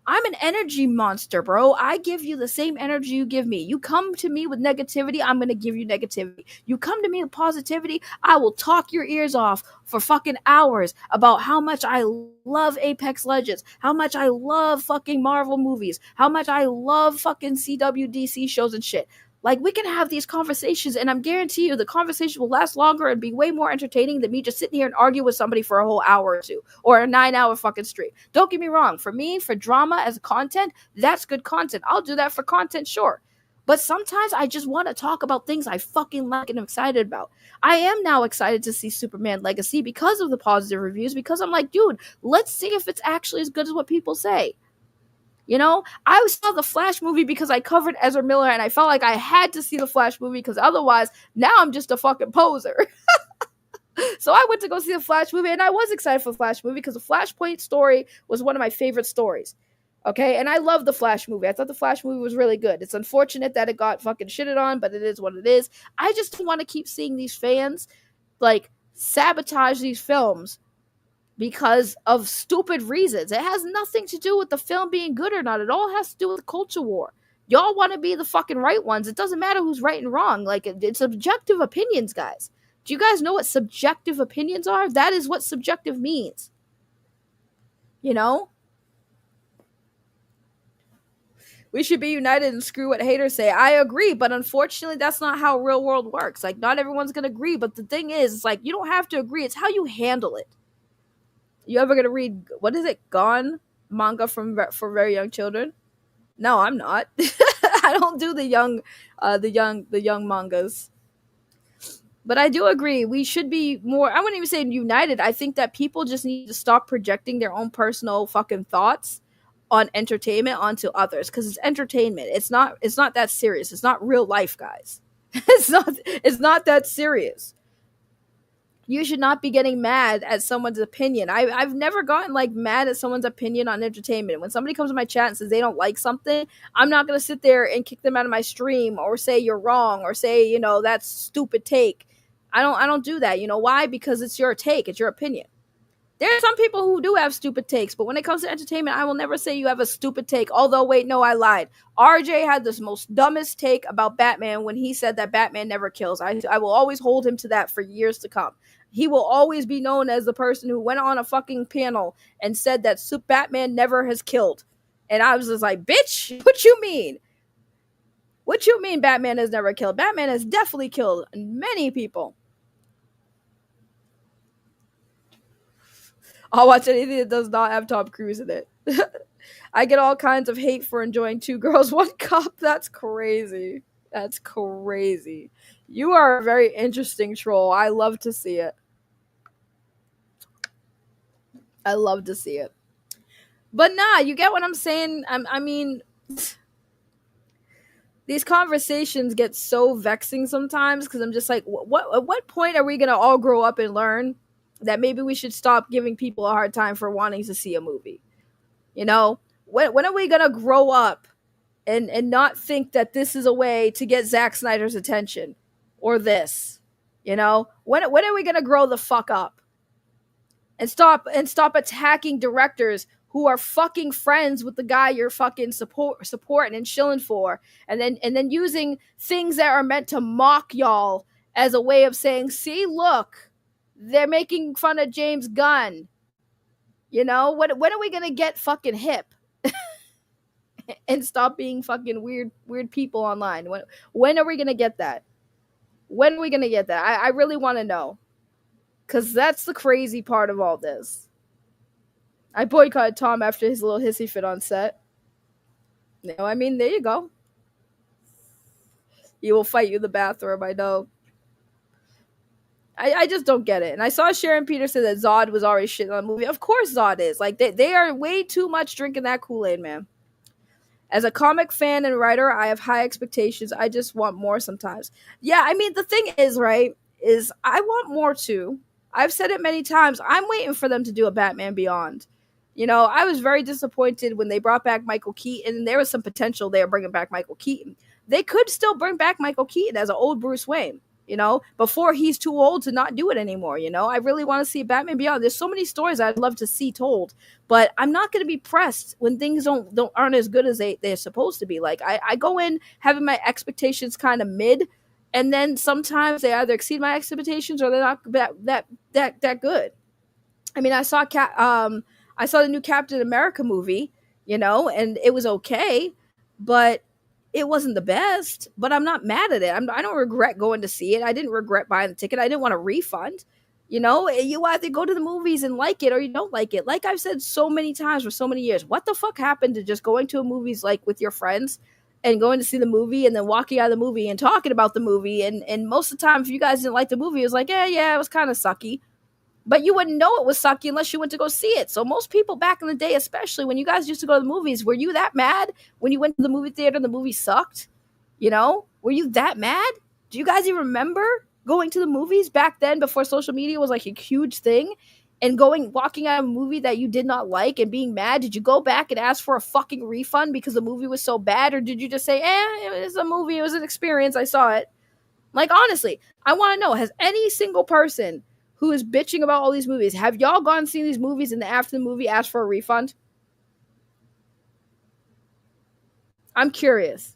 Speaker 2: I'm an energy monster, bro. I give you the same energy you give me. You come to me with negativity, I'm going to give you negativity. You come to me with positivity, I will talk your ears off for fucking hours about how much I love Apex Legends, how much I love fucking Marvel movies, how much I love fucking CWDC shows and shit. Like, we can have these conversations, and I'm guarantee you the conversation will last longer and be way more entertaining than me just sitting here and argue with somebody for a whole hour or two, or a 9-hour fucking stream. Don't get me wrong. For me, for drama as content, that's good content. I'll do that for content, sure. But sometimes I just want to talk about things I fucking like and I'm excited about. I am now excited to see Superman Legacy because of the positive reviews, because I'm like, dude, let's see if it's actually as good as what people say. You know, I saw the Flash movie because I covered Ezra Miller and I felt like I had to see the Flash movie because otherwise now I'm just a fucking poser. So I went to go see the Flash movie and I was excited for the Flash movie because the Flashpoint story was one of my favorite stories. Okay, and I love the Flash movie. I thought the Flash movie was really good. It's unfortunate that it got fucking shitted on, but it is what it is. I just don't want to keep seeing these fans like sabotage these films because of stupid reasons. It has nothing to do with the film being good or not. It all has to do with the culture war. Y'all want to be the fucking right ones. It doesn't matter who's right and wrong. Like, it's subjective opinions, guys. Do you guys know what subjective opinions are? That is what subjective means. You know? We should be united and screw what haters say. I agree, but unfortunately, that's not how real world works. Like, not everyone's going to agree, but the thing is, it's like, you don't have to agree. It's how you handle it. You ever gonna read, what is it, Gone manga for very young children? No, I'm not. I don't do the young mangas. But I do agree we should be more, I wouldn't even say united. I think that people just need to stop projecting their own personal fucking thoughts on entertainment onto others, because it's entertainment. It's not that serious. It's not real life, guys. It's not that serious. You should not be getting mad at someone's opinion. I've never gotten like mad at someone's opinion on entertainment. When somebody comes to my chat and says they don't like something, I'm not going to sit there and kick them out of my stream or say you're wrong or say, you know, that's stupid take. I don't do that. You know why? Because it's your take. It's your opinion. There are some people who do have stupid takes, but when it comes to entertainment, I will never say you have a stupid take. Although, wait, no, I lied. RJ had this most dumbest take about Batman when he said that Batman never kills. I will always hold him to that for years to come. He will always be known as the person who went on a fucking panel and said that Batman never has killed. And I was just like, bitch, what you mean? What you mean Batman has never killed? Batman has definitely killed many people. I'll watch anything that does not have Tom Cruise in it. I get all kinds of hate for enjoying Two Girls, One Cup. That's crazy. That's crazy. You are a very interesting troll. I love to see it. I love to see it. But nah, you get what I'm saying? I mean, these conversations get so vexing sometimes because I'm just like, at what point are we gonna all grow up and learn that maybe we should stop giving people a hard time for wanting to see a movie? You know, when are we gonna grow up and not think that this is a way to get Zack Snyder's attention or this? You know, when are we gonna grow the fuck up and stop attacking directors who are fucking friends with the guy you're fucking supporting and shilling for, and then using things that are meant to mock y'all as a way of saying, see, look, they're making fun of James Gunn. You know, when are we gonna get fucking hip and stop being fucking weird people online? When are we gonna get that? When are we gonna get that? I really want to know, because that's the crazy part of all this. I boycotted Tom after his little hissy fit on set. You know, I mean, there you go. He will fight you in the bathroom, I know. I just don't get it. And I saw Sharon Peterson that Zod was already shitting on the movie. Of course Zod is. Like, they are way too much drinking that Kool-Aid, man. As a comic fan and writer, I have high expectations. I just want more sometimes. Yeah, I mean, the thing is, right, is I want more too. I've said it many times. I'm waiting for them to do a Batman Beyond. You know, I was very disappointed when they brought back Michael Keaton. There was some potential there bringing back Michael Keaton. They could still bring back Michael Keaton as an old Bruce Wayne, you know, before he's too old to not do it anymore. You know, I really want to see Batman Beyond. There's so many stories I'd love to see told, but I'm not going to be pressed when things aren't as good as they're supposed to be. Like, I go in having my expectations kind of mid, and then sometimes they either exceed my expectations or they're not that good. I mean, I saw the new Captain America movie, you know, and it was okay, but it wasn't the best. But I'm not mad at it. I don't regret going to see it. I didn't regret buying the ticket. I didn't want a refund. You know, you either go to the movies and like it or you don't like it. Like I've said so many times for so many years, what the fuck happened to just going to a movies like with your friends and going to see the movie and then walking out of the movie and talking about the movie? And most of the time, if you guys didn't like the movie, it was like, yeah, it was kind of sucky. But you wouldn't know it was sucky unless you went to go see it. So most people back in the day, especially when you guys used to go to the movies, were you that mad when you went to the movie theater and the movie sucked? You know? Were you that mad? Do you guys even remember going to the movies back then before social media was like a huge thing? And walking out of a movie that you did not like and being mad? Did you go back and ask for a fucking refund because the movie was so bad? Or did you just say, it was a movie, it was an experience, I saw it? Like, honestly, I want to know, has any single person who is bitching about all these movies, have y'all gone and seen these movies and after the movie asked for a refund? I'm curious.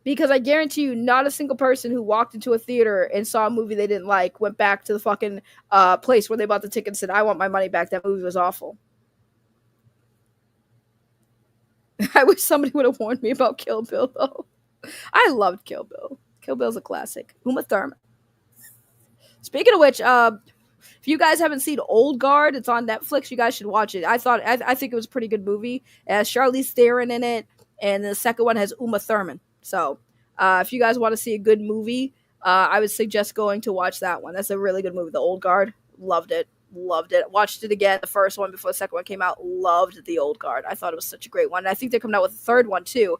Speaker 2: Because I guarantee you, not a single person who walked into a theater and saw a movie they didn't like went back to the fucking place where they bought the ticket and said, I want my money back. That movie was awful. I wish somebody would have warned me about Kill Bill, though. I loved Kill Bill. Kill Bill's a classic. Uma Thurman. Speaking of which, if you guys haven't seen Old Guard, it's on Netflix. You guys should watch it. I think it was a pretty good movie. It has Charlize Theron in it, and the second one has Uma Thurman. So, if you guys want to see a good movie, I would suggest going to watch that one. That's a really good movie. The Old Guard, loved it. Watched it again, the first one before the second one came out. Loved The Old Guard. I thought it was such a great one. And I think they're coming out with a third one too.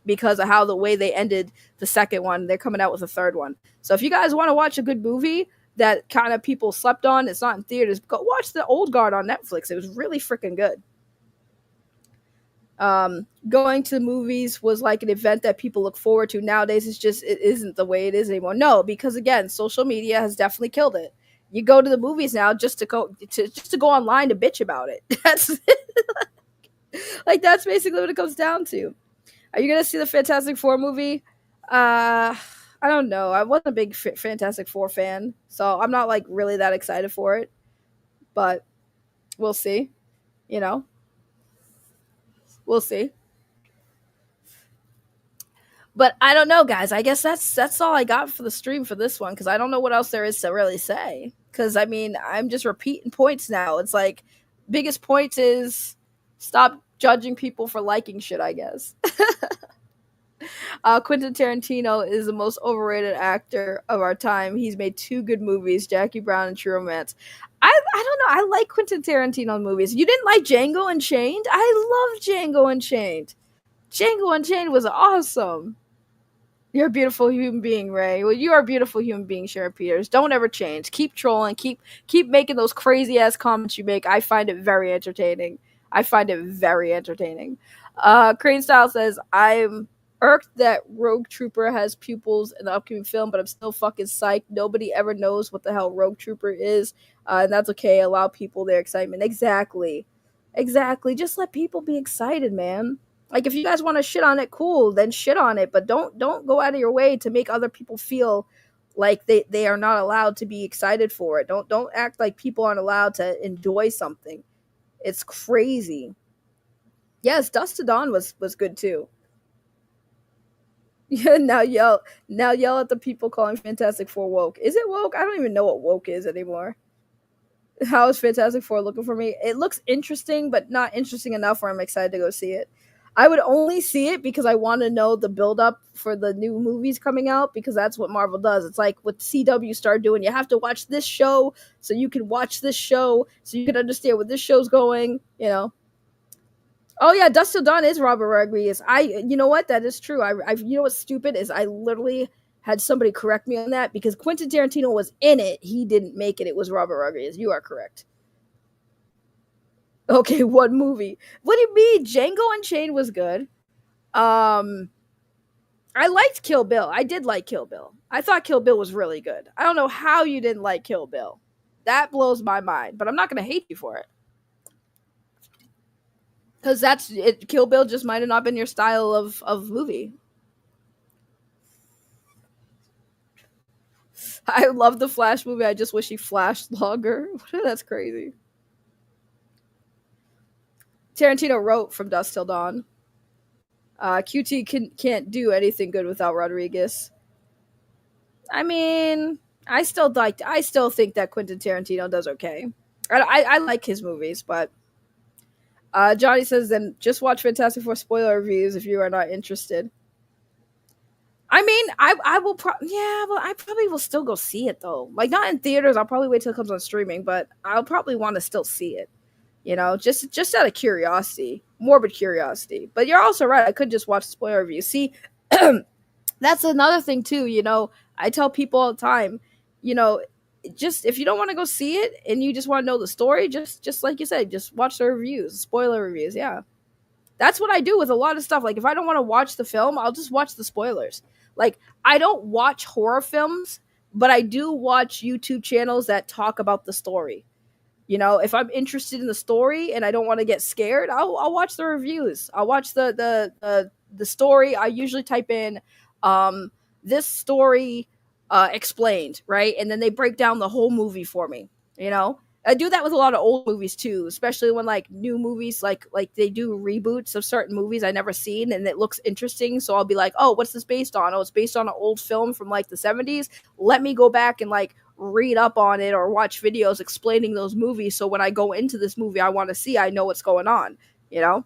Speaker 2: Because of how the way they ended the second one, they're coming out with a third one. So if you guys want to watch a good movie that kind of people slept on, it's not in theaters, go watch The Old Guard on Netflix. It was really freaking good. Going to the movies was like an event that people look forward to. Nowadays, it isn't the way it is anymore. No, because again, social media has definitely killed it. You go to the movies now just to go online to bitch about it. That's that's basically what it comes down to. Are you gonna see the Fantastic Four movie? I don't know. I wasn't a big Fantastic Four fan, so I'm not like really that excited for it. But we'll see. You know, we'll see. But I don't know, guys. I guess that's all I got for the stream for this one, because I don't know what else there is to really say. Because I mean, I'm just repeating points now. It's like biggest point is Stop judging people for liking shit, I guess. Quentin Tarantino is the most overrated actor of our time. He's made two good movies, Jackie Brown and True Romance. I don't know. I like Quentin Tarantino movies. You didn't like Django Unchained? I love Django Unchained. Django Unchained was awesome. You're a beautiful human being, Ray. Well, you are a beautiful human being, Sharon Peters. Don't ever change. Keep trolling. Keep making those crazy ass comments you make. I find it very entertaining. I find it very entertaining. Crane Style says, I'm irked that Rogue Trooper has pupils in the upcoming film, but I'm still fucking psyched. Nobody ever knows what the hell Rogue Trooper is, and that's okay. Allow people their excitement. Exactly. Exactly. Just let people be excited, man. Like, if you guys want to shit on it, cool, then shit on it, but don't go out of your way to make other people feel like they are not allowed to be excited for it. Don't act like people aren't allowed to enjoy something. It's crazy. Yes, Dust to Dawn was good too. Yeah, now yell at the people calling Fantastic Four woke. Is it woke? I don't even know what woke is anymore. How is Fantastic Four looking for me? It looks interesting, but not interesting enough where I'm excited to go see it. I would only see it because I want to know the build up for the new movies coming out, because that's what Marvel does. It's like what CW started doing. You have to watch this show so you can watch this show so you can understand where this show's going, you know. Oh yeah, Dust Till Dawn is Robert Rodriguez. You know what? That is true. You know what's stupid is I literally had somebody correct me on that because Quentin Tarantino was in it. He didn't make it. It was Robert Rodriguez. You are correct. Okay, what movie? What do you mean? Django Unchained was good. Um, I liked Kill Bill. I did like Kill Bill. I thought Kill Bill was really good. I don't know how you didn't like Kill Bill. That blows my mind, but I'm not going to hate you for it. Because that's it. Kill Bill just might have not been your style of movie. I love the Flash movie. I just wish he flashed longer. That's crazy. Tarantino wrote From Dusk Till Dawn. QT can't do anything good without Rodriguez. I mean, I still think that Quentin Tarantino does okay. I like his movies, but Johnny says then just watch Fantastic Four spoiler reviews if you are not interested. I mean, I will I probably will still go see it though. Like not in theaters. I'll probably wait till it comes on streaming, but I'll probably want to still see it. You know, just out of curiosity, morbid curiosity. But you're also right. I could just watch the spoiler review. See, that's another thing too. You know, I tell people all the time, you know, just if you don't want to go see it and you just want to know the story, just like you said, just watch the reviews, spoiler reviews. Yeah, that's what I do with a lot of stuff. Like if I don't want to watch the film, I'll just watch the spoilers. Like I don't watch horror films, but I do watch YouTube channels that talk about the story. You know, if I'm interested in the story and I don't want to get scared, I'll watch the reviews. I'll watch the story. I usually type in this story explained, right? And then they break down the whole movie for me. You know, I do that with a lot of old movies too, especially when like new movies like they do reboots of certain movies I never seen and it looks interesting. So I'll be like, oh, what's this based on? Oh, it's based on an old film from like the 70s. Let me go back and like read up on it or watch videos explaining those movies. So when I go into this movie I want to see, I know what's going on, you know?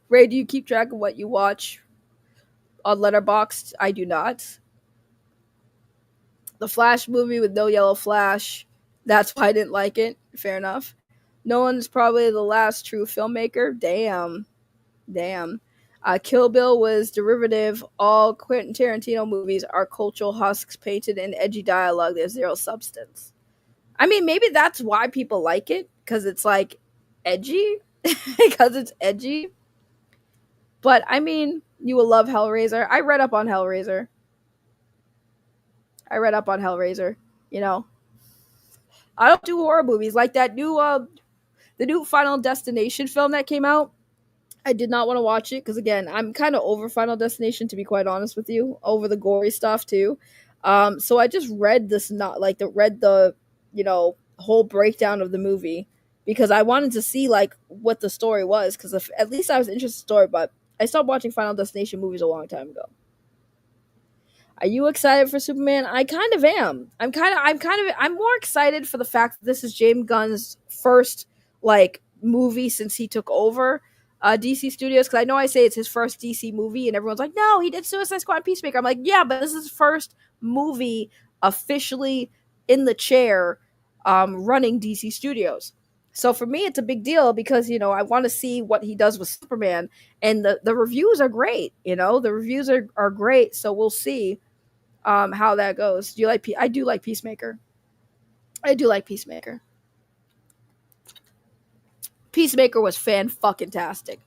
Speaker 2: Ray, do you keep track of what you watch on Letterboxd? I do not. The Flash movie with no yellow Flash. That's why I didn't like it. Fair enough. Nolan's probably the last true filmmaker. Damn. Kill Bill was derivative. All Quentin Tarantino movies are cultural husks painted in edgy dialogue. There's zero substance. I mean, maybe that's why people like it, because it's like edgy. Because it's edgy. But I mean, you will love Hellraiser. I read up on Hellraiser. You know, I don't do horror movies like that the new Final Destination film that came out. I did not want to watch it because again, I'm kind of over Final Destination, to be quite honest with you, over the gory stuff too. So I just read this, not like read the you know whole breakdown of the movie because I wanted to see like what the story was, because at least I was interested in the story. But I stopped watching Final Destination movies a long time ago. Are you excited for Superman? I kind of am. I'm more excited for the fact that this is James Gunn's first like movie since he took over DC Studios. Because I know I say it's his first DC movie, and everyone's like, no, he did Suicide Squad and Peacemaker. I'm like, yeah, but this is his first movie officially in the chair running DC Studios. So for me, it's a big deal because, you know, I want to see what he does with Superman. And the reviews are great. You know, the reviews are great. So we'll see how that goes. Do you like? I do like Peacemaker. I do like Peacemaker. Peacemaker was fan-fucking-tastic.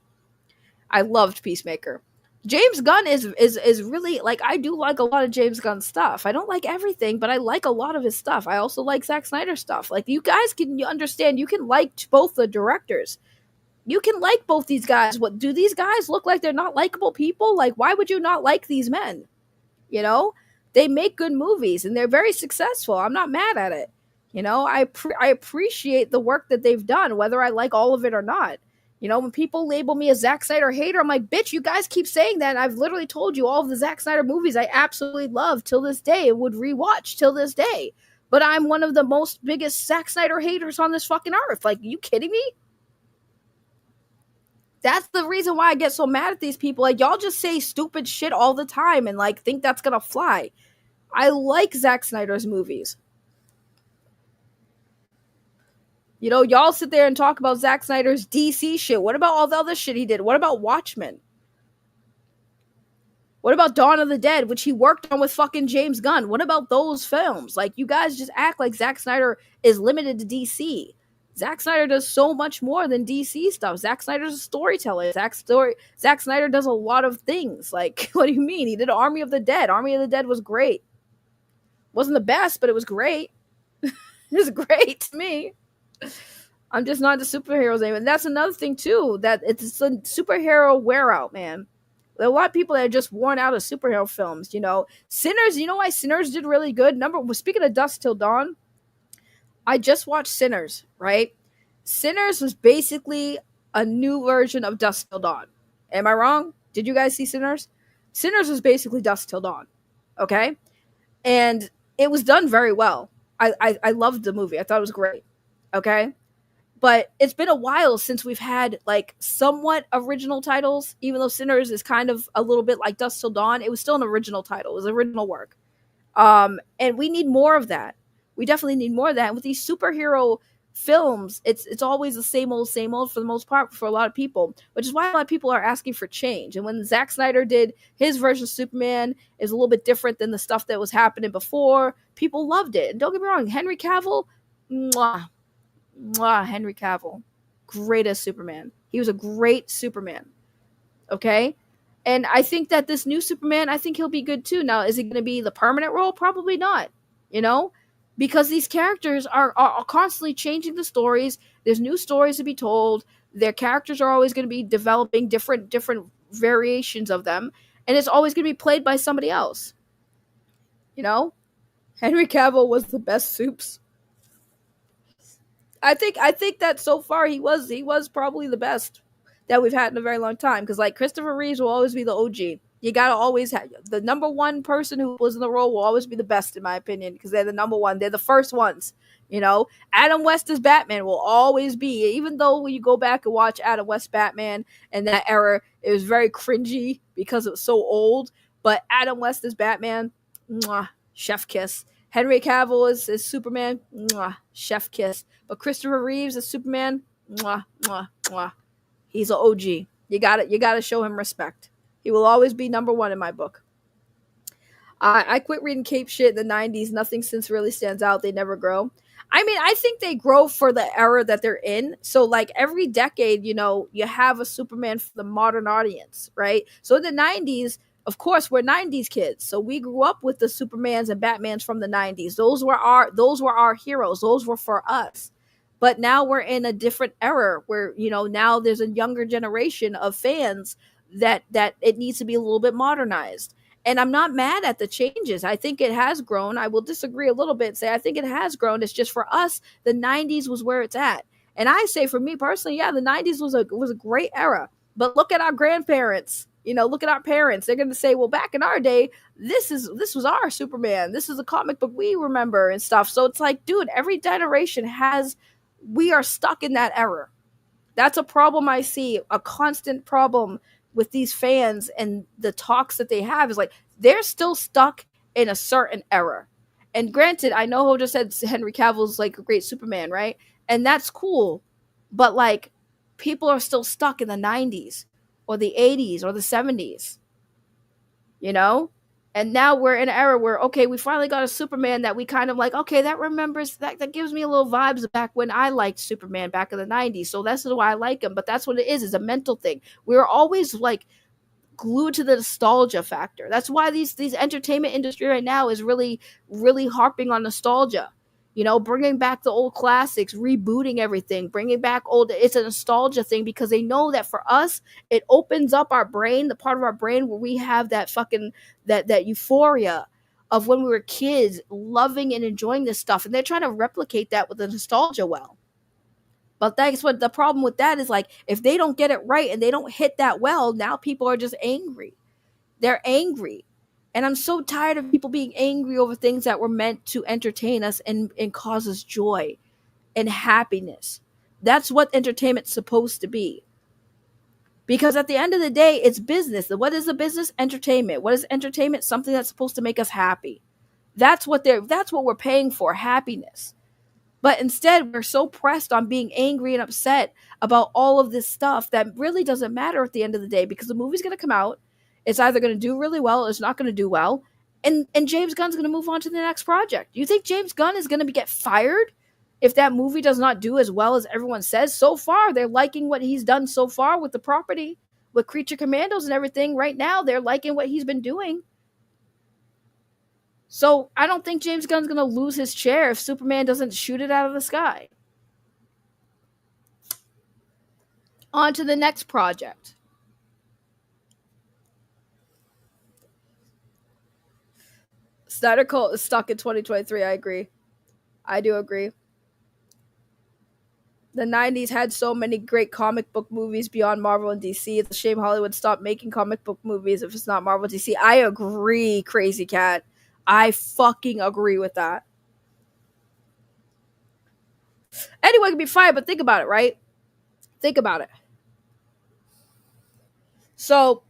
Speaker 2: I loved Peacemaker. James Gunn is really, like, I do like a lot of James Gunn stuff. I don't like everything, but I like a lot of his stuff. I also like Zack Snyder stuff. Like, you guys can understand, you can like both the directors. You can like both these guys. What do these guys look like? They're not likable people? Like, why would you not like these men? You know, they make good movies and they're very successful. I'm not mad at it. You know, I appreciate the work that they've done, whether I like all of it or not. You know, when people label me a Zack Snyder hater, I'm like, bitch, you guys keep saying that. And I've literally told you all of the Zack Snyder movies I absolutely love till this day and would rewatch till this day. But I'm one of the most biggest Zack Snyder haters on this fucking earth. Like, are you kidding me? That's the reason why I get so mad at these people. Like, y'all just say stupid shit all the time and, like, think that's gonna fly. I like Zack Snyder's movies. You know, y'all sit there and talk about Zack Snyder's DC shit. What about all the other shit he did? What about Watchmen? What about Dawn of the Dead, which he worked on with fucking James Gunn? What about those films? Like, you guys just act like Zack Snyder is limited to DC. Zack Snyder does so much more than DC stuff. Zack Snyder's a storyteller. Zack Snyder does a lot of things. Like, what do you mean? He did Army of the Dead. Army of the Dead was great. Wasn't the best, but it was great. It was great to me. I'm just not the superheroes name. And that's another thing, too, that it's a superhero wear out, man. There are a lot of people that are just worn out of superhero films, you know. Sinners, you know why Sinners did really good? Speaking of Dusk Till Dawn, I just watched Sinners, right? Sinners was basically a new version of Dusk Till Dawn. Am I wrong? Did you guys see Sinners? Sinners was basically Dusk Till Dawn, okay? And it was done very well. I loved the movie. I thought it was great, okay? But it's been a while since we've had, like, somewhat original titles. Even though Sinners is kind of a little bit like Dusk Till Dawn, it was still an original title. It was original work. And we need more of that. We definitely need more of that. And with these superhero films, it's always the same old for the most part for a lot of people, which is why a lot of people are asking for change. And when Zack Snyder did his version of Superman is a little bit different than the stuff that was happening before, people loved it. And don't get me wrong, Henry Cavill, Henry Cavill, greatest Superman. He was a great Superman. Okay? And I think that this new Superman, I think he'll be good too. Now, is he going to be the permanent role? Probably not. You know? Because these characters are constantly changing the stories. There's new stories to be told. Their characters are always going to be developing different variations of them. And it's always going to be played by somebody else. You know? Henry Cavill was the best Supes. I think that so far he was probably the best that we've had in a very long time. Because, like, Christopher Reeves will always be the OG. You gotta always have the number one person who was in the role will always be the best, in my opinion, because they're the number one. They're the first ones. You know, Adam West as Batman will always be, even though when you go back and watch Adam West Batman and that era, it was very cringy because it was so old. But Adam West as Batman, mwah, chef kiss. Henry Cavill is Superman, mwah, chef kiss. But Christopher Reeves as Superman, mwah, mwah, mwah. He's an OG. You gotta show him respect. He will always be number one in my book. I quit reading Cape shit in the 90s. Nothing since really stands out. They never grow. I mean, I think they grow for the era that they're in. So, like, every decade, you know, you have a Superman for the modern audience, right? So in the 90s, of course, we're 90s kids. So we grew up with the Supermans and Batmans from the 90s. Those were our heroes. Those were for us. But now we're in a different era where, you know, now there's a younger generation of fans that it needs to be a little bit modernized. And I'm not mad at the changes. I think it has grown. I will disagree a little bit and say I think it has grown. It's just for us, the 90s was where it's at. And I say for me personally, yeah, the 90s was a great era. But look at our grandparents. You know, look at our parents. They're going to say, well, back in our day, this was our Superman. This is a comic book we remember and stuff. So it's like, dude, every generation we are stuck in that era. That's a problem I see, a constant problem with these fans and the talks that they have is like they're still stuck in a certain era. And granted, I know who just said Henry Cavill's like a great Superman, right? And that's cool. But like people are still stuck in the 90s or the 80s or the 70s, you know? And now we're in an era where okay, we finally got a Superman that we kind of like, okay, that remembers that gives me a little vibes back when I liked Superman back in the 90s. So that's why I like him, but that's what it is, a mental thing. We're always like glued to the nostalgia factor. That's why these entertainment industry right now is really harping on nostalgia. You know, bringing back the old classics, rebooting everything, bringing back old. It's a nostalgia thing because they know that for us, it opens up our brain, the part of our brain where we have that fucking that euphoria of when we were kids, loving and enjoying this stuff, and they're trying to replicate that with the nostalgia well. But that's what the problem with that is like if they don't get it right and they don't hit that well, now people are just angry. They're angry. And I'm so tired of people being angry over things that were meant to entertain us and cause us joy and happiness. That's what entertainment's supposed to be. Because at the end of the day, it's business. What is the business? Entertainment. What is entertainment? Something that's supposed to make us happy. That's what we're paying for, happiness. But instead, we're so pressed on being angry and upset about all of this stuff that really doesn't matter at the end of the day because the movie's going to come out. It's either going to do really well or it's not going to do well. And James Gunn's going to move on to the next project. You think James Gunn is going to get fired if that movie does not do as well as everyone says? So far, they're liking what he's done so far with the property, with Creature Commandos and everything. Right now, they're liking what he's been doing. So I don't think James Gunn's going to lose his chair if Superman doesn't shoot it out of the sky. On to the next project. Snyder Cult is stuck in 2023. I agree. I do agree. The 90s had so many great comic book movies beyond Marvel and DC. It's a shame Hollywood stopped making comic book movies if it's not Marvel and DC. I agree, Crazy Cat. I fucking agree with that. Anyone can be fired, but think about it, right? Think about it. So,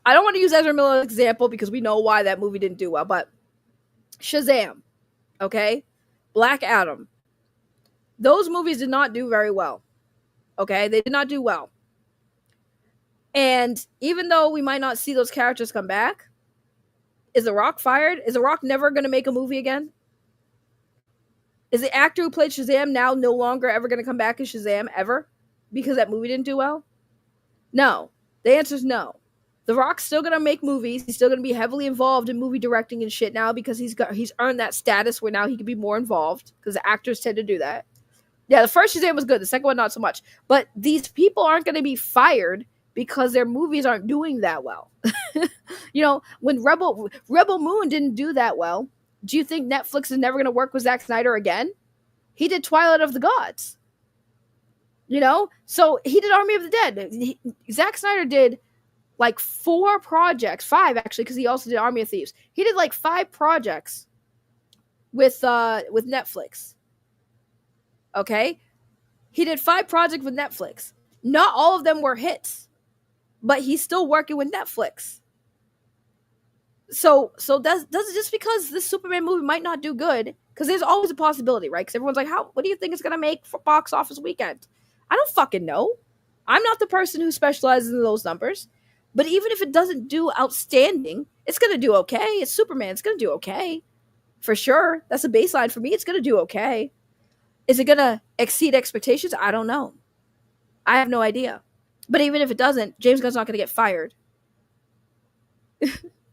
Speaker 2: I don't want to use Ezra Miller's example because we know why that movie didn't do well, but Shazam, okay? Black Adam. Those movies did not do very well, okay? They did not do well. And even though we might not see those characters come back, is The Rock fired? Is The Rock never going to make a movie again? Is the actor who played Shazam now no longer ever going to come back as Shazam ever? Because that movie didn't do well? No. The answer is no. The Rock's still going to make movies. He's still going to be heavily involved in movie directing and shit now because he's earned that status where now he can be more involved because the actors tend to do that. Yeah, the first Shazam was good. The second one, not so much. But these people aren't going to be fired because their movies aren't doing that well. You know, when Rebel Moon didn't do that well, do you think Netflix is never going to work with Zack Snyder again? He did Twilight of the Gods. You know? So he did Army of the Dead. Zack Snyder did like 4 projects, 5 actually, because he also did Army of Thieves. He did like 5 projects with Netflix. Okay? He did 5 projects with Netflix. Not all of them were hits, but he's still working with Netflix. So does just because this Superman movie might not do good, because there's always a possibility, right? Because everyone's like, what do you think it's gonna make for box office weekend? I don't fucking know. I'm not the person who specializes in those numbers. But even if it doesn't do outstanding, it's gonna do okay. It's Superman. It's gonna do okay. For sure. That's a baseline for me. It's gonna do okay. Is it gonna exceed expectations? I don't know. I have no idea. But even if it doesn't, James Gunn's not gonna get fired.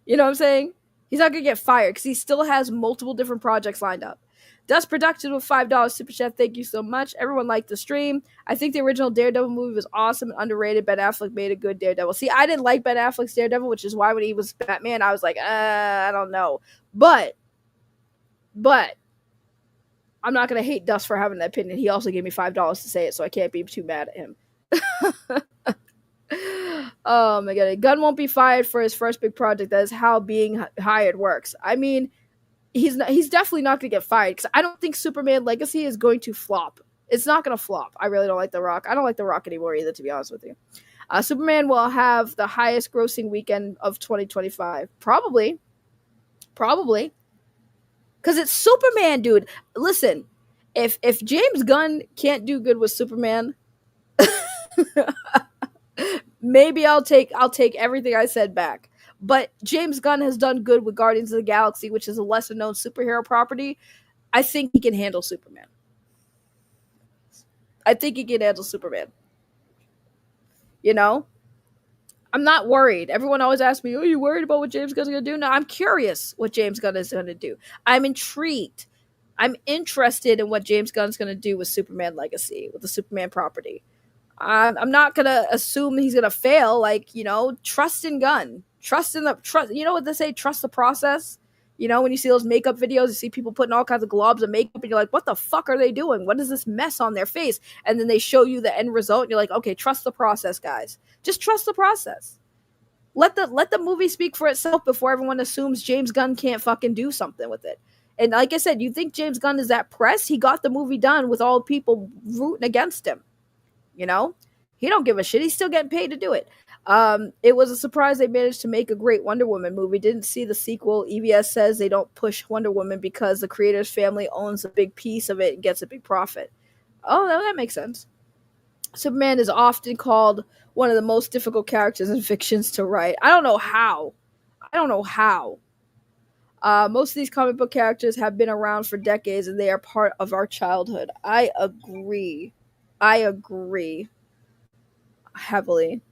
Speaker 2: You know what I'm saying? He's not going to get fired because he still has multiple different projects lined up. Dust Production with $5 Super Chat. Thank you so much. Everyone liked the stream. I think the original Daredevil movie was awesome and underrated. Ben Affleck made a good Daredevil. See, I didn't like Ben Affleck's Daredevil, which is why when he was Batman, I was like, I don't know. But I'm not going to hate Dust for having that opinion. He also gave me $5 to say it, so I can't be too mad at him. Oh my god, Gunn won't be fired for his first big project. That is how being hired works. I mean, he's definitely not going to get fired because I don't think Superman Legacy is going to flop. It's not gonna flop. I really don't like The Rock. I don't like The Rock anymore either, to be honest with you. Superman will have the highest grossing weekend of 2025. Probably, because it's Superman, dude. Listen, if James Gunn can't do good with Superman, maybe I'll take everything I said back. But James Gunn has done good with Guardians of the Galaxy, which is a lesser known superhero property. I think he can handle Superman. I think he can handle Superman. You know? I'm not worried. Everyone always asks me, "Oh, you worried about what James Gunn's gonna do?" No, I'm curious what James Gunn is gonna do. I'm intrigued. I'm interested in what James Gunn's gonna do with Superman Legacy, with the Superman property. I'm not gonna assume he's gonna fail. Like, trust in Gunn, trust in the trust. You know what they say? Trust the process. When you see those makeup videos, you see people putting all kinds of globs of makeup, and you're like, "What the fuck are they doing? What is this mess on their face?" And then they show you the end result, and you're like, "Okay, trust the process, guys. Just trust the process. Let the movie speak for itself before everyone assumes James Gunn can't fucking do something with it." And like I said, you think James Gunn is that pressed? He got the movie done with all people rooting against him. You know, he don't give a shit. He's still getting paid to do it. It was a surprise they managed to make a great Wonder Woman movie. Didn't see the sequel. EVS says they don't push Wonder Woman because the creator's family owns a big piece of it and gets a big profit. Oh, that makes sense. Superman is often called one of the most difficult characters in fictions to write. I don't know how. I don't know how. Most of these comic book characters have been around for decades and they are part of our childhood. I agree. I agree heavily.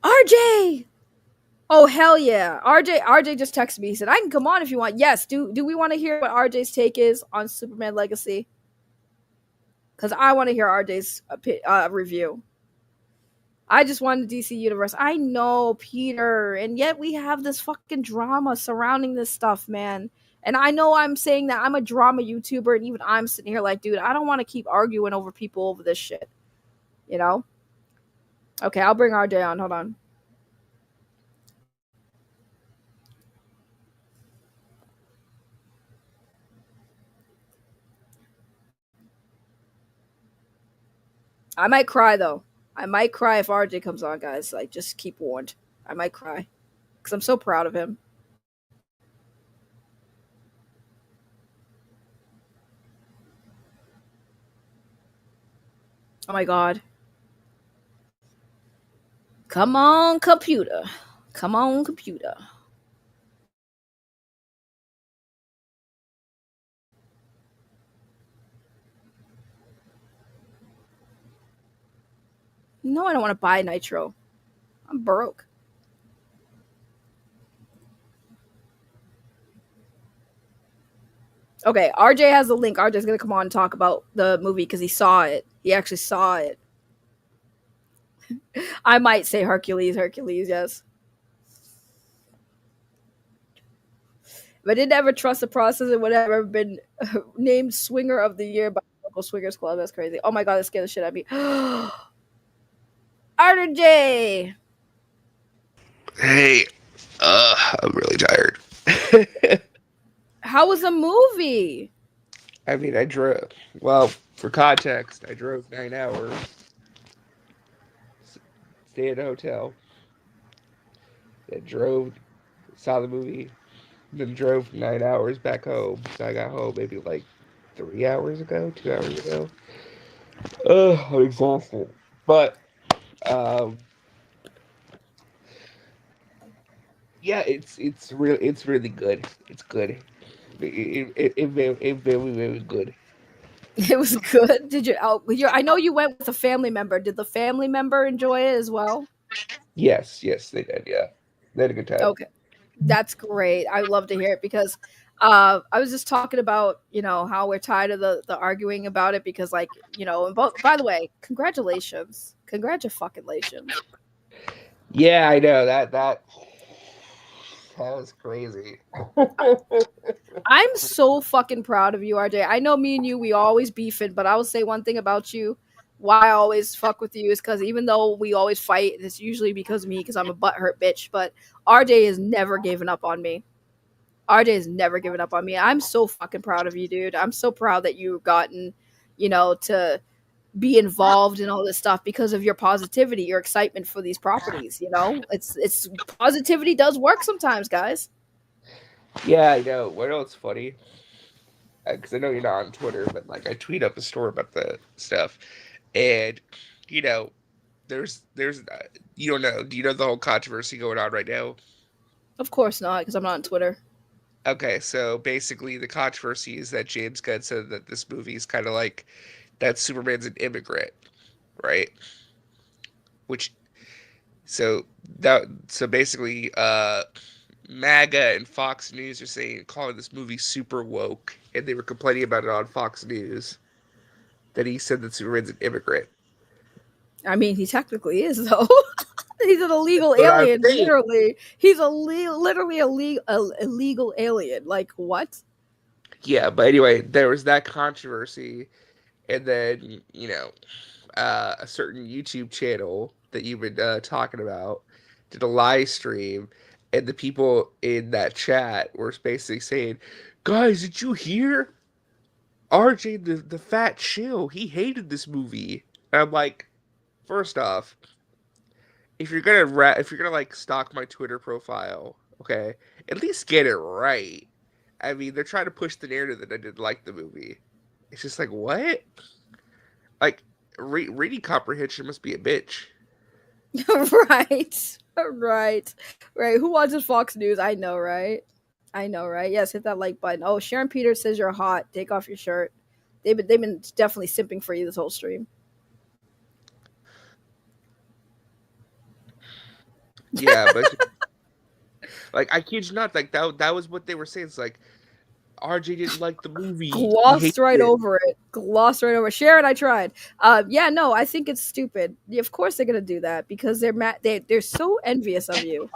Speaker 2: RJ! Oh hell yeah. RJ just texted me. He said, "I can come on if you want." Yes, do we want to hear what RJ's take is on Superman Legacy? Cuz I want to hear RJ's review. I just wanted the DC universe. I know, Peter, and yet we have this fucking drama surrounding this stuff, man. And I know I'm saying that I'm a drama YouTuber, and even I'm sitting here like, dude, I don't want to keep arguing over people over this shit. You know? Okay, I'll bring RJ on. Hold on. I might cry though. I might cry if RJ comes on, guys. Like, just keep warned. I might cry because I'm so proud of him. Oh my god. Come on, computer. Come on, computer. No, I don't want to buy Nitro. I'm broke. Okay, RJ has the link. RJ's gonna come on and talk about the movie because he saw it. He actually saw it. I might say Hercules, yes. If I didn't ever trust the process, it would have ever been named Swinger of the Year by the local Swingers Club. That's crazy. Oh my god, that scared the shit out of me. RJ!
Speaker 3: Hey, I'm really tired.
Speaker 2: How was the movie?
Speaker 3: I mean, I drove. Well, for context, I drove 9 hours, stayed at a hotel, then drove, saw the movie, then drove 9 hours back home. So I got home maybe like 3 hours ago, 2 hours ago. I'm exhausted. But, um, yeah, it's really good. It's good. It very, very good.
Speaker 2: It was good. Did you? Oh, I know you went with a family member. Did the family member enjoy it as well?
Speaker 3: Yes, yes, they did. Yeah, they had a good time.
Speaker 2: Okay, that's great. I love to hear it because I was just talking about how we're tired of the arguing about it because and by the way, congratulations.
Speaker 3: Yeah, I know that was crazy.
Speaker 2: I'm so fucking proud of you, RJ. I know me and you, we always beefing, but I will say one thing about you. Why I always fuck with you is because even though we always fight, it's usually because of me, because I'm a butthurt bitch. But RJ has never given up on me. RJ's never given up on me. I'm so fucking proud of you, dude. I'm so proud that you've gotten, to be involved in all this stuff because of your positivity, your excitement for these properties. It's positivity does work sometimes, guys.
Speaker 3: Yeah, I know. What else funny? Because I know you're not on Twitter, but like I tweet up a story about the stuff, and you know, there's you don't know. Do you know the whole controversy going on right now?
Speaker 2: Of course not, because I'm not on Twitter.
Speaker 3: Okay, so basically the controversy is that James Gunn said that this movie is kind of like that Superman's an immigrant, right? Which so basically MAGA and Fox News are saying calling this movie super woke, and they were complaining about it on Fox News that he said that Superman's an immigrant.
Speaker 2: I mean, he technically is though. He's an illegal
Speaker 3: But I'm
Speaker 2: alien.
Speaker 3: saying,
Speaker 2: Literally, he's literally a illegal alien. Like what?
Speaker 3: yeah. But anyway, there was that controversy, and then a certain YouTube channel that you've been talking about did a live stream, and the people in that chat were basically saying, "Guys, did you hear? RJ, the fat shill, he hated this movie." And I'm like, first off, if you're gonna like stalk my Twitter profile, okay, at least get it right. I mean, they're trying to push the narrative that I didn't like the movie. It's just like what? Like reading comprehension must be a bitch.
Speaker 2: Right, right, right. Who watches Fox News? I know, right? I know, right? Yes, hit that like button. Oh, Sharon Peters says you're hot. Take off your shirt. They've been definitely simping for you this whole stream.
Speaker 3: Yeah, but like I kid you not, like that was what they were saying. It's like RJ didn't like the movie. He
Speaker 2: Glossed
Speaker 3: hated
Speaker 2: right
Speaker 3: it.
Speaker 2: over it. Glossed right over. Sharon, I tried. Yeah, no, I think it's stupid. Yeah, of course they're gonna do that because they're mad. They're so envious of you.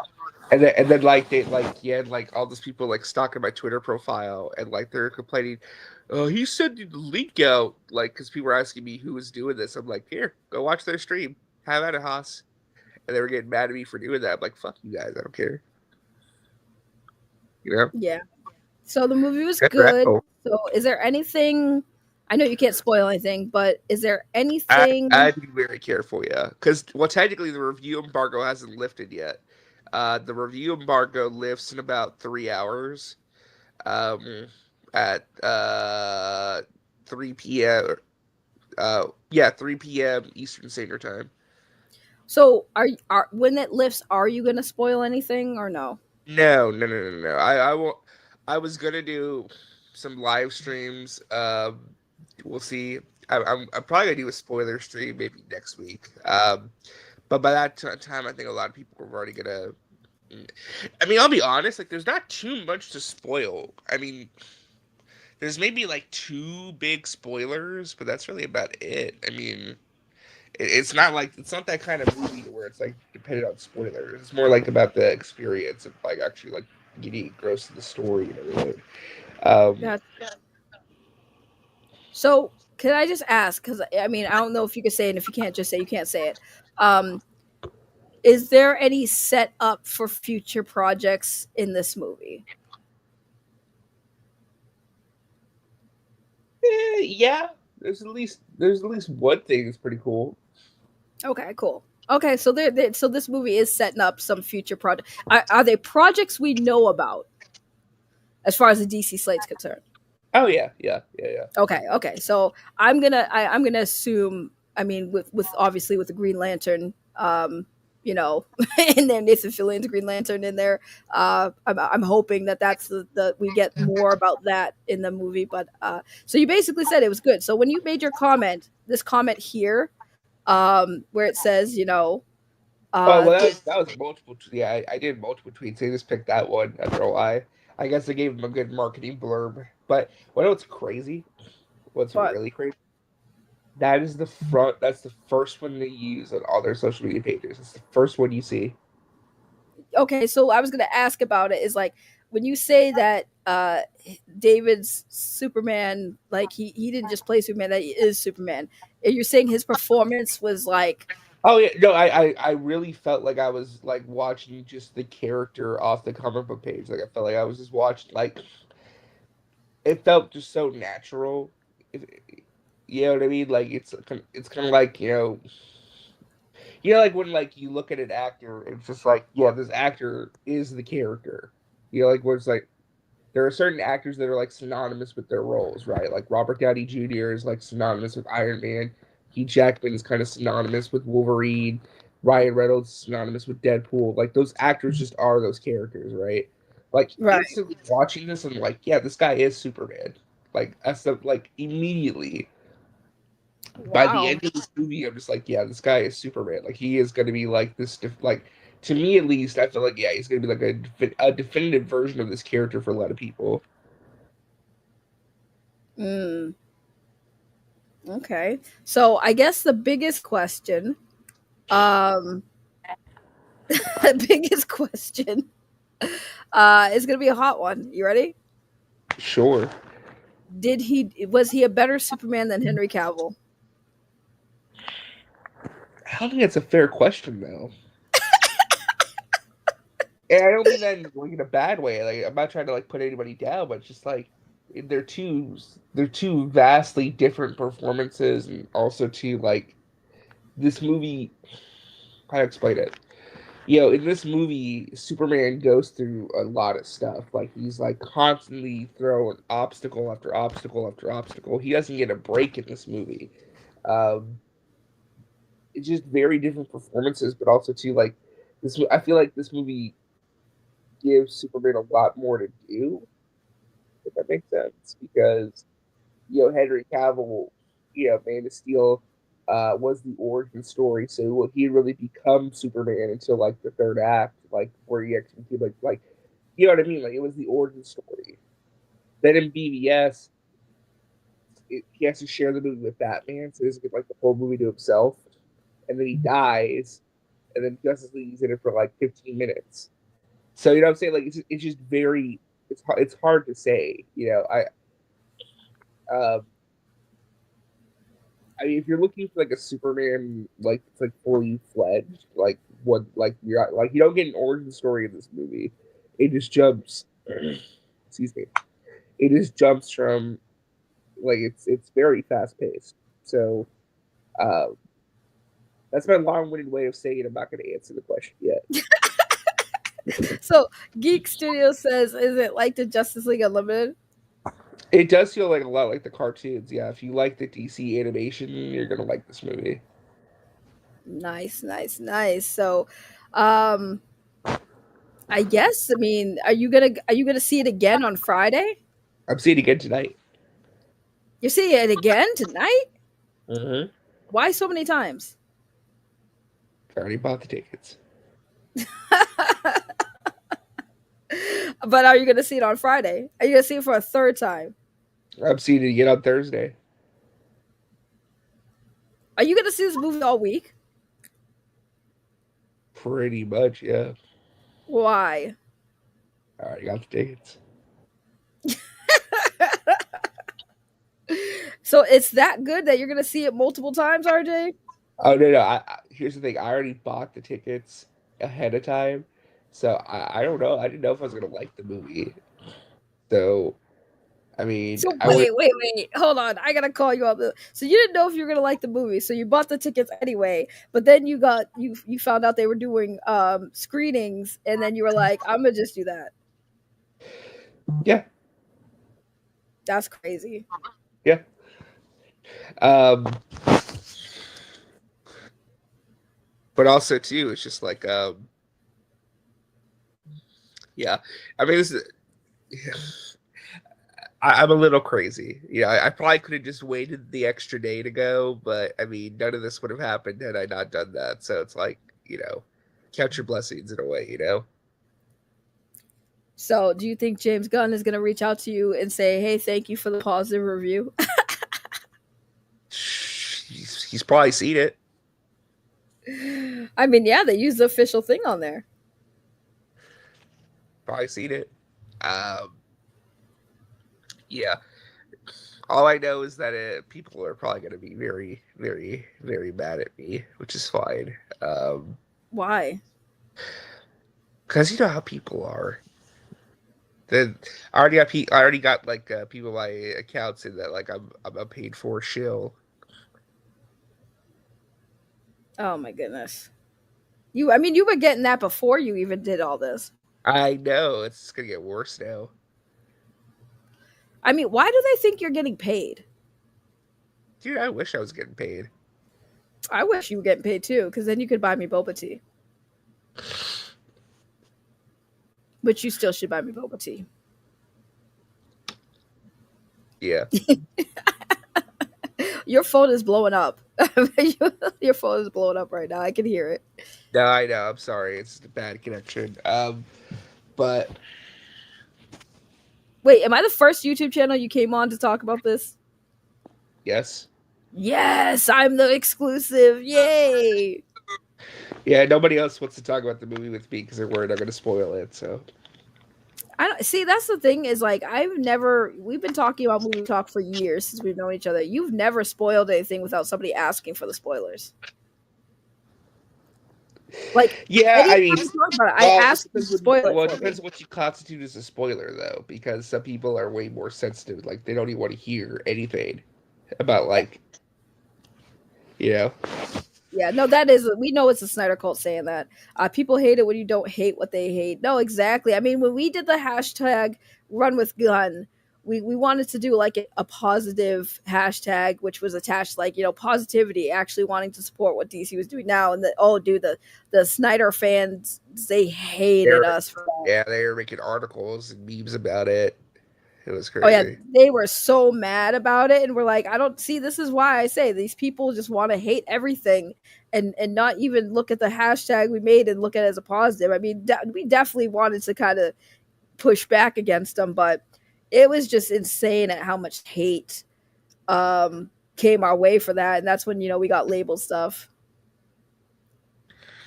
Speaker 3: And then like they like yeah, like all those people like stalking my Twitter profile and like they're complaining, oh, he sent the link out like because people were asking me who was doing this. I'm like, here, go watch their stream. Have at it, Haas. And they were getting mad at me for doing that. I'm like, fuck you guys, I don't care. You know?
Speaker 2: Yeah. So the movie was
Speaker 3: Good for
Speaker 2: good.
Speaker 3: Apple.
Speaker 2: So is there anything? I know you can't spoil anything, but is there
Speaker 3: I
Speaker 2: anything?
Speaker 3: I'd be very careful, yeah, because well, technically the review embargo hasn't lifted yet. The review embargo lifts in about 3 hours. Um, at 3 p.m. Yeah, 3 p.m. Eastern Standard Time.
Speaker 2: So are when it lifts, are you gonna spoil anything or no?
Speaker 3: No, no, no, no, no. I won't. I was gonna do some live streams. We'll see. I'm probably gonna do a spoiler stream maybe next week. But by that time, I think a lot of people are already gonna. I mean, I'll be honest. Like, there's not too much to spoil. I mean, there's maybe like two big spoilers, but that's really about it. I mean, it's not like it's not that kind of movie where it's like dependent on spoilers. It's more like about the experience of like actually like getting engrossed in the story and everything. Um,
Speaker 2: Yeah. So can I just ask? Because I mean, I don't know if you can say it. And if you can't, just say you can't say it. Um, is there any set up for future projects in this movie?
Speaker 3: yeah, there's at least one thing that's pretty cool.
Speaker 2: Okay, cool. Okay, so so this movie is setting up some future project. Are they projects we know about as far as the DC slate's concerned?
Speaker 3: Oh yeah, yeah, yeah, yeah.
Speaker 2: Okay, okay. So I'm gonna assume. I mean, with obviously with the Green Lantern, and then Nathan Fillion's Green Lantern in there. I'm hoping that that's the we get more about that in the movie. But so you basically said it was good. So when you made your comment, this comment here, where it says,
Speaker 3: Oh well,
Speaker 2: this,
Speaker 3: that was multiple. Yeah, I did multiple tweets. I just picked that one. I don't know why. I guess I gave him a good marketing blurb. But what what's crazy? What's
Speaker 2: but
Speaker 3: really crazy? That is the front. That's the first one they use on all their social media pages. It's the first one you see.
Speaker 2: okay, so I was gonna ask about it is like when you say that David's Superman, like he didn't just play Superman, that he is Superman. You're saying his performance was like
Speaker 3: Oh yeah, no, I really felt like I was like watching just the character off the comic book page. Like I felt like I was just watching like it felt just so natural. If, you know what I mean? Like it's kind of like like when like you look at an actor, it's just like yeah, this actor is the character. Like where it's like there are certain actors that are like synonymous with their roles, right? Like Robert Downey Jr. is like synonymous with Iron Man. Hugh Jackman is kind of synonymous with Wolverine. Ryan Reynolds is synonymous with Deadpool. Like those actors just are those characters, right? Like
Speaker 2: Right.
Speaker 3: instantly watching this, I'm like, yeah, this guy is Superman. Like like immediately by the
Speaker 2: Wow.
Speaker 3: end of this movie, I'm just like, yeah, this guy is Superman. Like he is going to be like this, like to me at least, I feel like yeah, he's going to be like a definitive version of this character for a lot of people.
Speaker 2: Mm, okay. So I guess the biggest question, um, the biggest question, is gonna be a hot one. You ready?
Speaker 3: Sure.
Speaker 2: Was he a better Superman than Henry Cavill?
Speaker 3: I don't think that's a fair question though. And I don't mean that in, like, in a bad way. Like I'm not trying to like put anybody down, but it's just like they're two vastly different performances, and also two like this movie. How to explain it? In this movie, Superman goes through a lot of stuff. Like he's like constantly throwing obstacle after obstacle after obstacle. He doesn't get a break in this movie. Um, it's just very different performances, but also too like this. I feel like this movie gives Superman a lot more to do, if that makes sense, because Henry Cavill, Man of Steel, was the origin story. So he really become Superman until like the third act, like where he actually became like you know what I mean? Like it was the origin story. Then in BVS, he has to share the movie with Batman, so he doesn't get like the whole movie to himself. And then he dies, and then Justice League's in it for like 15 minutes. So you know what I'm saying? Like it's just very it's hard to say. Uh, I mean, if you're looking for like a Superman, like it's like fully fledged, like what, like you're like you don't get an origin story in this movie. It just jumps. Excuse me. It just jumps from like it's very fast paced. So uh, that's my long-winded way of saying I'm not going to answer the question yet.
Speaker 2: So Geek Studio says, "Is it like the Justice League Unlimited?"
Speaker 3: It does feel like a lot like the cartoons. Yeah, if you like the DC animation, you're gonna like this movie.
Speaker 2: Nice, nice, nice. So, um, I guess. I mean, are you gonna see it again on Friday?
Speaker 3: I'm seeing it again tonight.
Speaker 2: You're seeing it again tonight?
Speaker 3: Mm-hmm.
Speaker 2: Why so many times?
Speaker 3: I already bought the tickets.
Speaker 2: But are you gonna see it on Friday? Are you gonna see it for a third time?
Speaker 3: I'm seeing it again on Thursday.
Speaker 2: Are you gonna see this movie all week?
Speaker 3: Pretty much, yeah.
Speaker 2: Why?
Speaker 3: I already got the tickets.
Speaker 2: So it's that good that you're gonna see it multiple times, RJ?
Speaker 3: Oh no, no. Here's the thing. I already bought the tickets ahead of time, so I don't know. I didn't know if I was gonna like the movie. So I mean,
Speaker 2: So
Speaker 3: I would.
Speaker 2: wait. Hold on. I gotta call you up. So you didn't know if you were gonna like the movie, so you bought the tickets anyway. But then you found out they were doing screenings, and then you were like, I'm gonna just do that.
Speaker 3: Yeah,
Speaker 2: That's crazy.
Speaker 3: yeah. Um, but also too, it's just like yeah. I mean, this is. I'm a little crazy. I probably could have just waited the extra day to go, but I mean, none of this would have happened had I not done that. So it's like, count your blessings in a way.
Speaker 2: So do you think James Gunn is gonna reach out to you and say, "Hey, thank you for the positive review"?
Speaker 3: He's probably seen it.
Speaker 2: I mean, yeah, they used the official thing on there.
Speaker 3: Probably seen it. Yeah. All I know is that people are probably going to be very, very, very mad at me, which is fine.
Speaker 2: Why?
Speaker 3: Because you know how people are. Then I already got like people my accounts in that like I'm a paid for shill.
Speaker 2: Oh my goodness. I mean, you were getting that before you even did all this.
Speaker 3: I know it's gonna get worse now.
Speaker 2: I mean, why do they think you're getting paid?
Speaker 3: Dude, I wish I was getting paid.
Speaker 2: I wish you were getting paid too, because then you could buy me boba tea. But you still should buy me boba tea.
Speaker 3: Yeah.
Speaker 2: Your phone is blowing up. Your phone is blowing up right now. I can hear it.
Speaker 3: No, I know. I'm sorry. It's a bad connection. But
Speaker 2: Wait, am I the first YouTube channel you came on to talk about this?
Speaker 3: yes.
Speaker 2: Yes, I'm the exclusive. Yay!
Speaker 3: Yeah, nobody else wants to talk about the movie with me because they're worried I'm going to spoil it. So
Speaker 2: I don't see. That's the thing is like we've been talking about movie talk for years since we've known each other. You've never spoiled anything without somebody asking for the spoilers. Like,
Speaker 3: yeah, I mean,
Speaker 2: anytime we talk about it, I
Speaker 3: well,
Speaker 2: ask you to spoil it
Speaker 3: well, it
Speaker 2: for
Speaker 3: depends
Speaker 2: me.
Speaker 3: on what you constitute as a spoiler, though, because some people are way more sensitive. Like they don't even want to hear anything about like you know.
Speaker 2: Yeah, no, we know it's a Snyder cult saying that. People hate it when you don't hate what they hate. No, exactly. I mean, when we did the hashtag run with gun, we wanted to do like a positive hashtag, which was attached like, positivity, actually wanting to support what DC was doing now. And the Snyder fans, they hated
Speaker 3: They're
Speaker 2: us for that.
Speaker 3: yeah, they were making articles and memes about it. It was
Speaker 2: Oh yeah,
Speaker 3: crazy.
Speaker 2: they were so mad about it, and we're like, I don't see. This is why I say these people just want to hate everything, and not even look at the hashtag we made and look at it as a positive. I mean, we definitely wanted to kind of push back against them, but it was just insane at how much hate came our way for that, and that's when we got labeled stuff.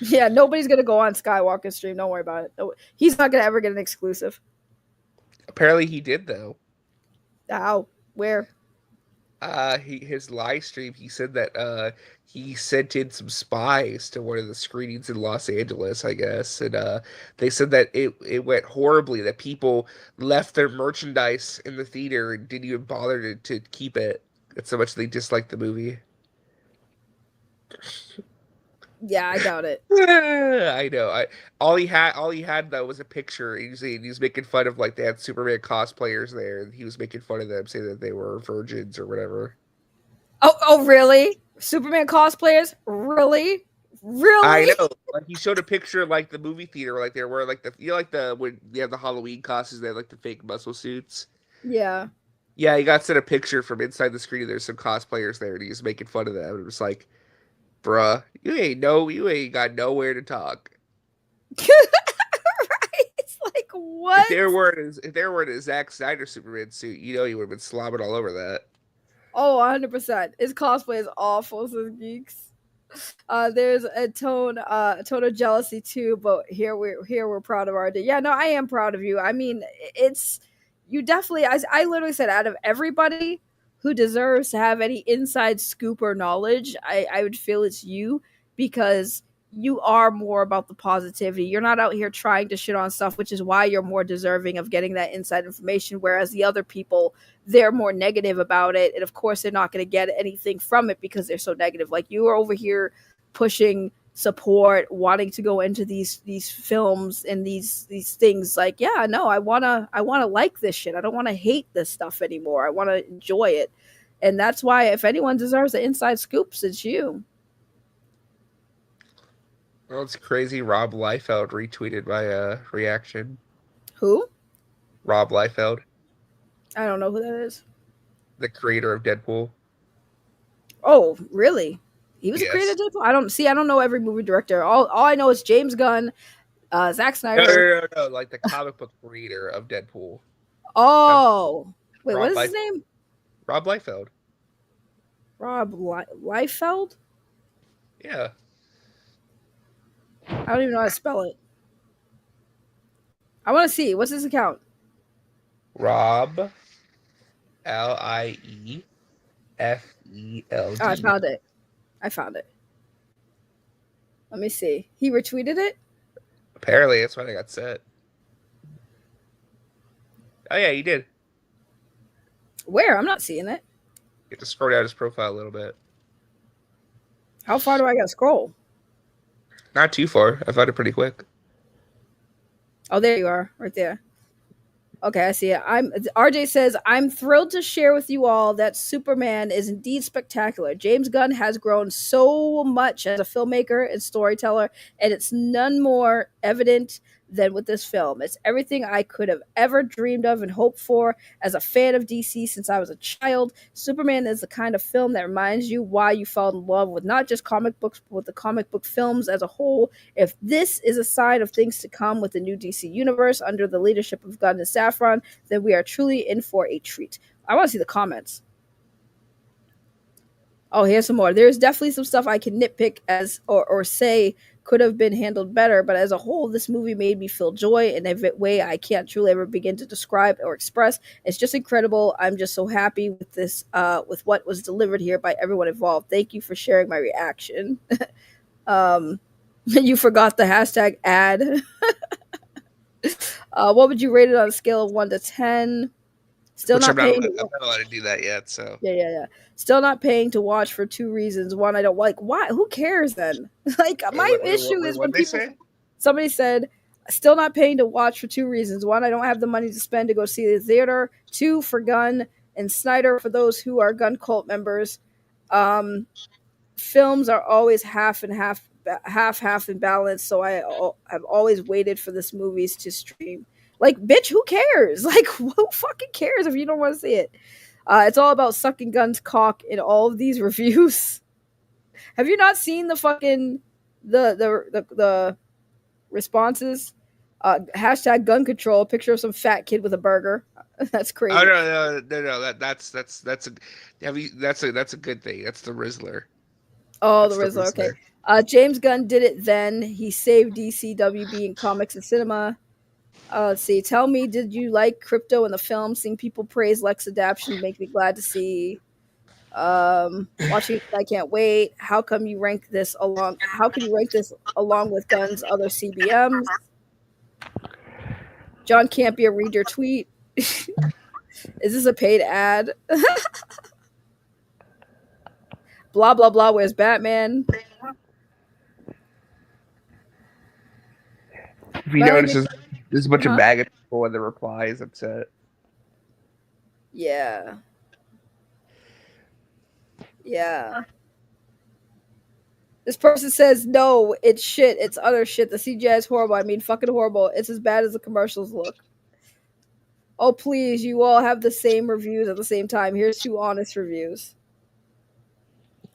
Speaker 2: Yeah, nobody's gonna go on Skywalker's stream. Don't worry about it. No, he's not gonna ever get an exclusive.
Speaker 3: Apparently, he did though.
Speaker 2: Ow, where?
Speaker 3: His live stream, he said that he sent in some spies to one of the screenings in Los Angeles, I guess, and they said that it went horribly. That people left their merchandise in the theater and didn't even bother to keep it. That's so much they disliked the movie.
Speaker 2: Yeah, I doubt it.
Speaker 3: I know. All he had though was a picture. He was making fun of like they had Superman cosplayers there, and he was making fun of them, saying that they were virgins or whatever.
Speaker 2: Oh, really? Superman cosplayers? Really?
Speaker 3: I
Speaker 2: Really?
Speaker 3: know. Like he showed a picture of like the movie theater, like they were like like the when they have the Halloween costumes, they have like the fake muscle suits.
Speaker 2: Yeah.
Speaker 3: Yeah, he got sent a picture from inside the screen. There's some cosplayers there, and he was making fun of them. And it was like, bruh, you ain't got nowhere to talk.
Speaker 2: Right? It's like,
Speaker 3: If
Speaker 2: what?
Speaker 3: there were if there were a Zack Snyder Superman suit, he would have been slobbing all over that.
Speaker 2: Oh, 100%. His cosplay is awful, says Geeks. There's a tone of jealousy too, but here we're proud of our day. Yeah, no, I am proud of you. I mean, it's you definitely. I literally said, out of everybody who deserves to have any inside scoop or knowledge, I would feel it's you, because you are more about the positivity. You're not out here trying to shit on stuff, which is why you're more deserving of getting that inside information. Whereas the other people, they're more negative about it, and of course they're not going to get anything from it because they're so negative. Like, you are over here pushing support, wanting to go into these films and these things. Like, yeah, no, I wanna like this shit. I don't want to hate this stuff anymore. I want to enjoy it, and that's why if anyone deserves the inside scoops, it's you.
Speaker 3: Well, it's crazy. Rob Liefeld retweeted my reaction.
Speaker 2: Who?
Speaker 3: Rob Liefeld,
Speaker 2: I don't know who that is.
Speaker 3: the creator of Deadpool.
Speaker 2: Oh, really? He was a creator
Speaker 3: Yes.
Speaker 2: of Deadpool? I don't know every movie director. All I know is James Gunn, Zack
Speaker 3: No, no,
Speaker 2: Snyder.
Speaker 3: no, no, like the comic book creator of Deadpool.
Speaker 2: Oh, wait, what
Speaker 3: Rob
Speaker 2: is his
Speaker 3: Liefeld.
Speaker 2: name?
Speaker 3: Rob Liefeld.
Speaker 2: Rob Liefeld?
Speaker 3: Yeah.
Speaker 2: I don't even know how to spell it. I want to see. What's his account?
Speaker 3: Rob
Speaker 2: Oh, I
Speaker 3: Liefeld.
Speaker 2: found it. I found it. Let me see. He retweeted it?
Speaker 3: Apparently, that's what I got set. Oh yeah, you did.
Speaker 2: Where? I'm not seeing it.
Speaker 3: You have to scroll down his profile a little bit.
Speaker 2: How far do I gotta scroll?
Speaker 3: Not too far. I found it pretty quick.
Speaker 2: Oh, there you are, right there. Okay, I see it. RJ says, I'm thrilled to share with you all that Superman is indeed spectacular. James Gunn has grown so much as a filmmaker and storyteller, and it's none more evident than with this film. It's everything I could have ever dreamed of and hoped for as a fan of DC since I was a child. Superman is the kind of film that reminds you why you fell in love with not just comic books, but with the comic book films as a whole. If this is a sign of things to come with the new DC universe under the leadership of Gunn and Safran, then we are truly in for a treat. I want to see the comments. Oh, here's some more. There's definitely some stuff I can nitpick as or say could have been handled better, but as a whole, this movie made me feel joy in a way I can't truly ever begin to describe or express. It's just incredible. I'm just so happy with this, with what was delivered here by everyone involved. Thank you for sharing my reaction. You forgot the hashtag ad. What would you rate it on a scale of 1 to 10? Still
Speaker 3: Which
Speaker 2: not paying.
Speaker 3: I'm not allowed to do that yet. So
Speaker 2: Yeah. Still not paying to watch for two reasons. One, I don't like. Why? Who cares then? Like my issue is when
Speaker 3: what they
Speaker 2: people.
Speaker 3: say?
Speaker 2: Somebody said, still not paying to watch for two reasons. One, I don't have the money to spend to go see the theater. Two, for Gunn and Snyder, for those who are Gun cult members, films are always half and half in balance. So I have always waited for this movies to stream. Like, bitch, who cares? Like, who fucking cares if you don't want to see it? It's all about sucking Gunn's cock in all of these reviews. Have you not seen the fucking the responses? Hashtag gun control. Picture of some fat kid with a burger. That's crazy.
Speaker 3: Oh no. That's a that's a good thing. That's the Rizzler.
Speaker 2: Oh,
Speaker 3: That's
Speaker 2: the Rizzler. Okay. James Gunn did it then. He saved DCWB in comics and cinema. Let's see. Tell me, did you like Crypto in the film? Seeing people praise Lex adaptation make me glad to see. Watching, I can't wait. How come you rank this along? How can you rank this along with Gunn's other CBMs? John Campion, read your tweet. Is this a paid ad? Blah blah blah. Where's Batman?
Speaker 3: If you notice, there's a bunch of maggot people in the replies. Upset.
Speaker 2: Yeah. This person says, no, it's shit. It's utter shit. The CGI is horrible. I mean, fucking horrible. It's as bad as the commercials look. Oh, please. You all have the same reviews at the same time. Here's two honest reviews.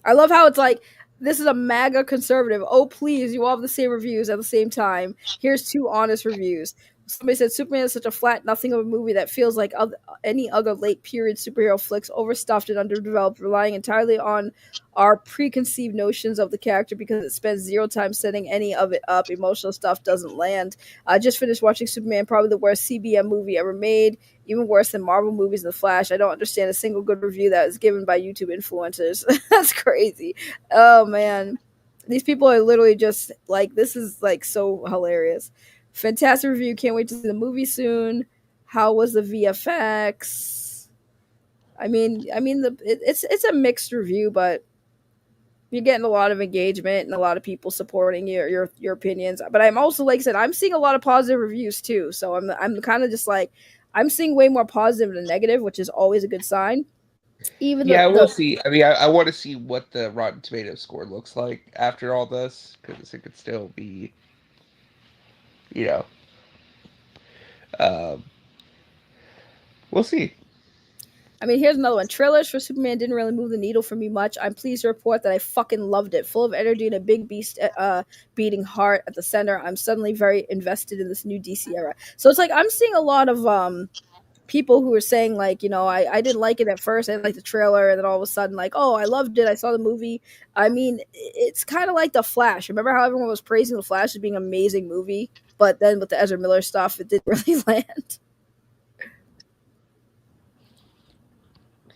Speaker 2: I love how it's like, this is a MAGA conservative. Oh, please. You all have the same reviews at the same time. Here's two honest reviews. Somebody said Superman is such a flat nothing of a movie that feels like any other late period superhero flicks, overstuffed and underdeveloped, relying entirely on our preconceived notions of the character because it spends zero time setting any of it up. Emotional stuff doesn't land. I just finished watching Superman, probably the worst CBM movie ever made, even worse than Marvel movies and The Flash. I don't understand a single good review that was given by YouTube influencers. That's crazy. Oh, man. These people are literally just like, this is like so hilarious. Fantastic review. Can't wait to see the movie soon. How was the VFX? It's a mixed review, but you're getting a lot of engagement and a lot of people supporting your opinions. But I'm also, like I said, I'm seeing a lot of positive reviews too. So I'm kind of just like, I'm seeing way more positive than negative, which is always a good sign.
Speaker 3: We'll see. I mean, I want to see what the Rotten Tomatoes score looks like after all this, because it could still be, we'll see.
Speaker 2: I mean, here's another one. Trailers for Superman didn't really move the needle for me much. I'm pleased to report that I fucking loved it. Full of energy and a big beast beating heart at the center. I'm suddenly very invested in this new DC era. So it's like I'm seeing a lot of people who are saying, like, I didn't like it at first. I didn't like the trailer. And then all of a sudden, like, oh, I loved it. I saw the movie. I mean, it's kind of like The Flash. Remember how everyone was praising The Flash as being an amazing movie? But then with the Ezra Miller stuff, it didn't really land.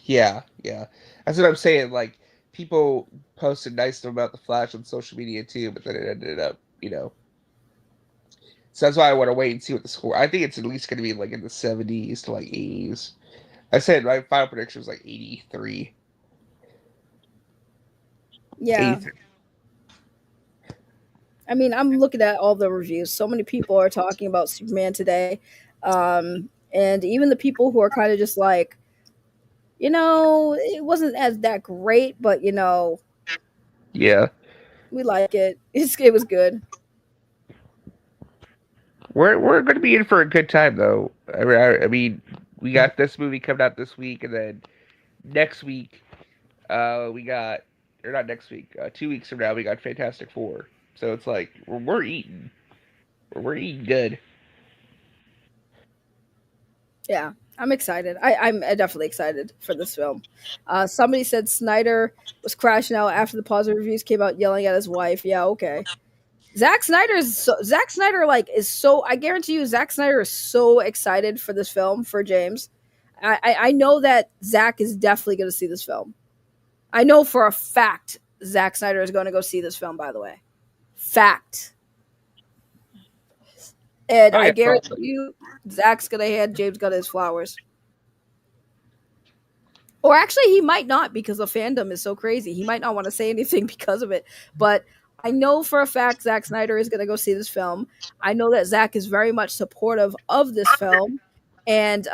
Speaker 3: Yeah, yeah. That's what I'm saying. Like people posted nice stuff about the Flash on social media too, but then it ended up, So that's why I want to wait and see what the score. I think it's at least going to be like in the 70s to like 80s. I said my final prediction was like 83.
Speaker 2: Yeah.
Speaker 3: 83.
Speaker 2: I mean, I'm looking at all the reviews. So many people are talking about Superman today. And even the people who are kind of just like, it wasn't as that great, but
Speaker 3: Yeah.
Speaker 2: we like it. It was good.
Speaker 3: We're going to be in for a good time though. I mean, we got this movie coming out this week, and then next week, we got, or not next week, 2 weeks from now we got Fantastic Four. So it's like we're eating, we're eating good.
Speaker 2: Yeah, I'm excited. I'm definitely excited for this film. Somebody said Snyder was crashing out after the positive reviews came out, yelling at his wife. Yeah, okay. Zack Snyder like is so. I guarantee you, Zack Snyder is so excited for this film for James. I know that Zack is definitely going to see this film. I know for a fact Zack Snyder is going to go see this film. By the way, fact. And
Speaker 3: Oh
Speaker 2: I
Speaker 3: yeah,
Speaker 2: guarantee
Speaker 3: probably.
Speaker 2: you, Zach's gonna hand James Gunn his flowers. Or actually, he might not because the fandom is so crazy. He might not want to say anything because of it. But I know for a fact Zack Snyder is gonna go see this film. I know that Zach is very much supportive of this film, and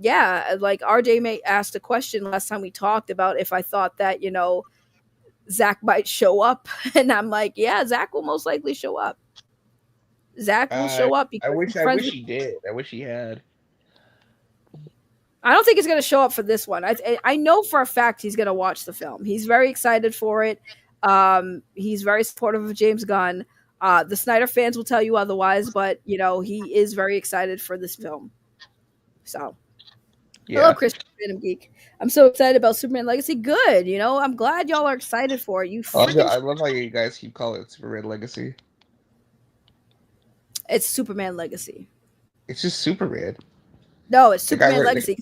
Speaker 2: yeah, like RJ may asked a question last time we talked about if I thought that Zach might show up, and I'm like, yeah, Zach will most likely show up. Zach will
Speaker 3: Uh,
Speaker 2: show up
Speaker 3: I
Speaker 2: because
Speaker 3: wish
Speaker 2: he's
Speaker 3: I
Speaker 2: friends
Speaker 3: wish
Speaker 2: with.
Speaker 3: he did. I wish he had.
Speaker 2: I don't think he's going to show up for this one. I know for a fact he's going to watch the film. He's very excited for it. He's very supportive of James Gunn. The Snyder fans will tell you otherwise, but he is very excited for this film. So, hello,
Speaker 3: Yeah.
Speaker 2: Christian Phantom Geek. I'm so excited about Superman Legacy. Good, I'm glad y'all are excited for it. You freaking,
Speaker 3: I love how you guys keep calling it Superman Legacy.
Speaker 2: it's Superman Legacy.
Speaker 3: It's just Superman.
Speaker 2: No, it's
Speaker 3: They got
Speaker 2: Superman
Speaker 3: rid.
Speaker 2: Legacy.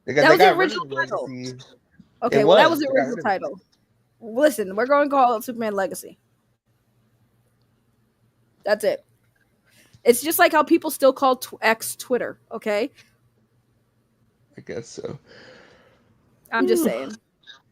Speaker 3: They
Speaker 2: That was the
Speaker 3: got rid of
Speaker 2: original
Speaker 3: the
Speaker 2: title.
Speaker 3: Legacy. It
Speaker 2: Okay, well, that was
Speaker 3: was.
Speaker 2: the
Speaker 3: They got
Speaker 2: original
Speaker 3: rid of it.
Speaker 2: title. Listen, we're going to call it Superman Legacy. That's it. It's just like how people still call X Twitter, okay?
Speaker 3: I guess so.
Speaker 2: I'm just saying.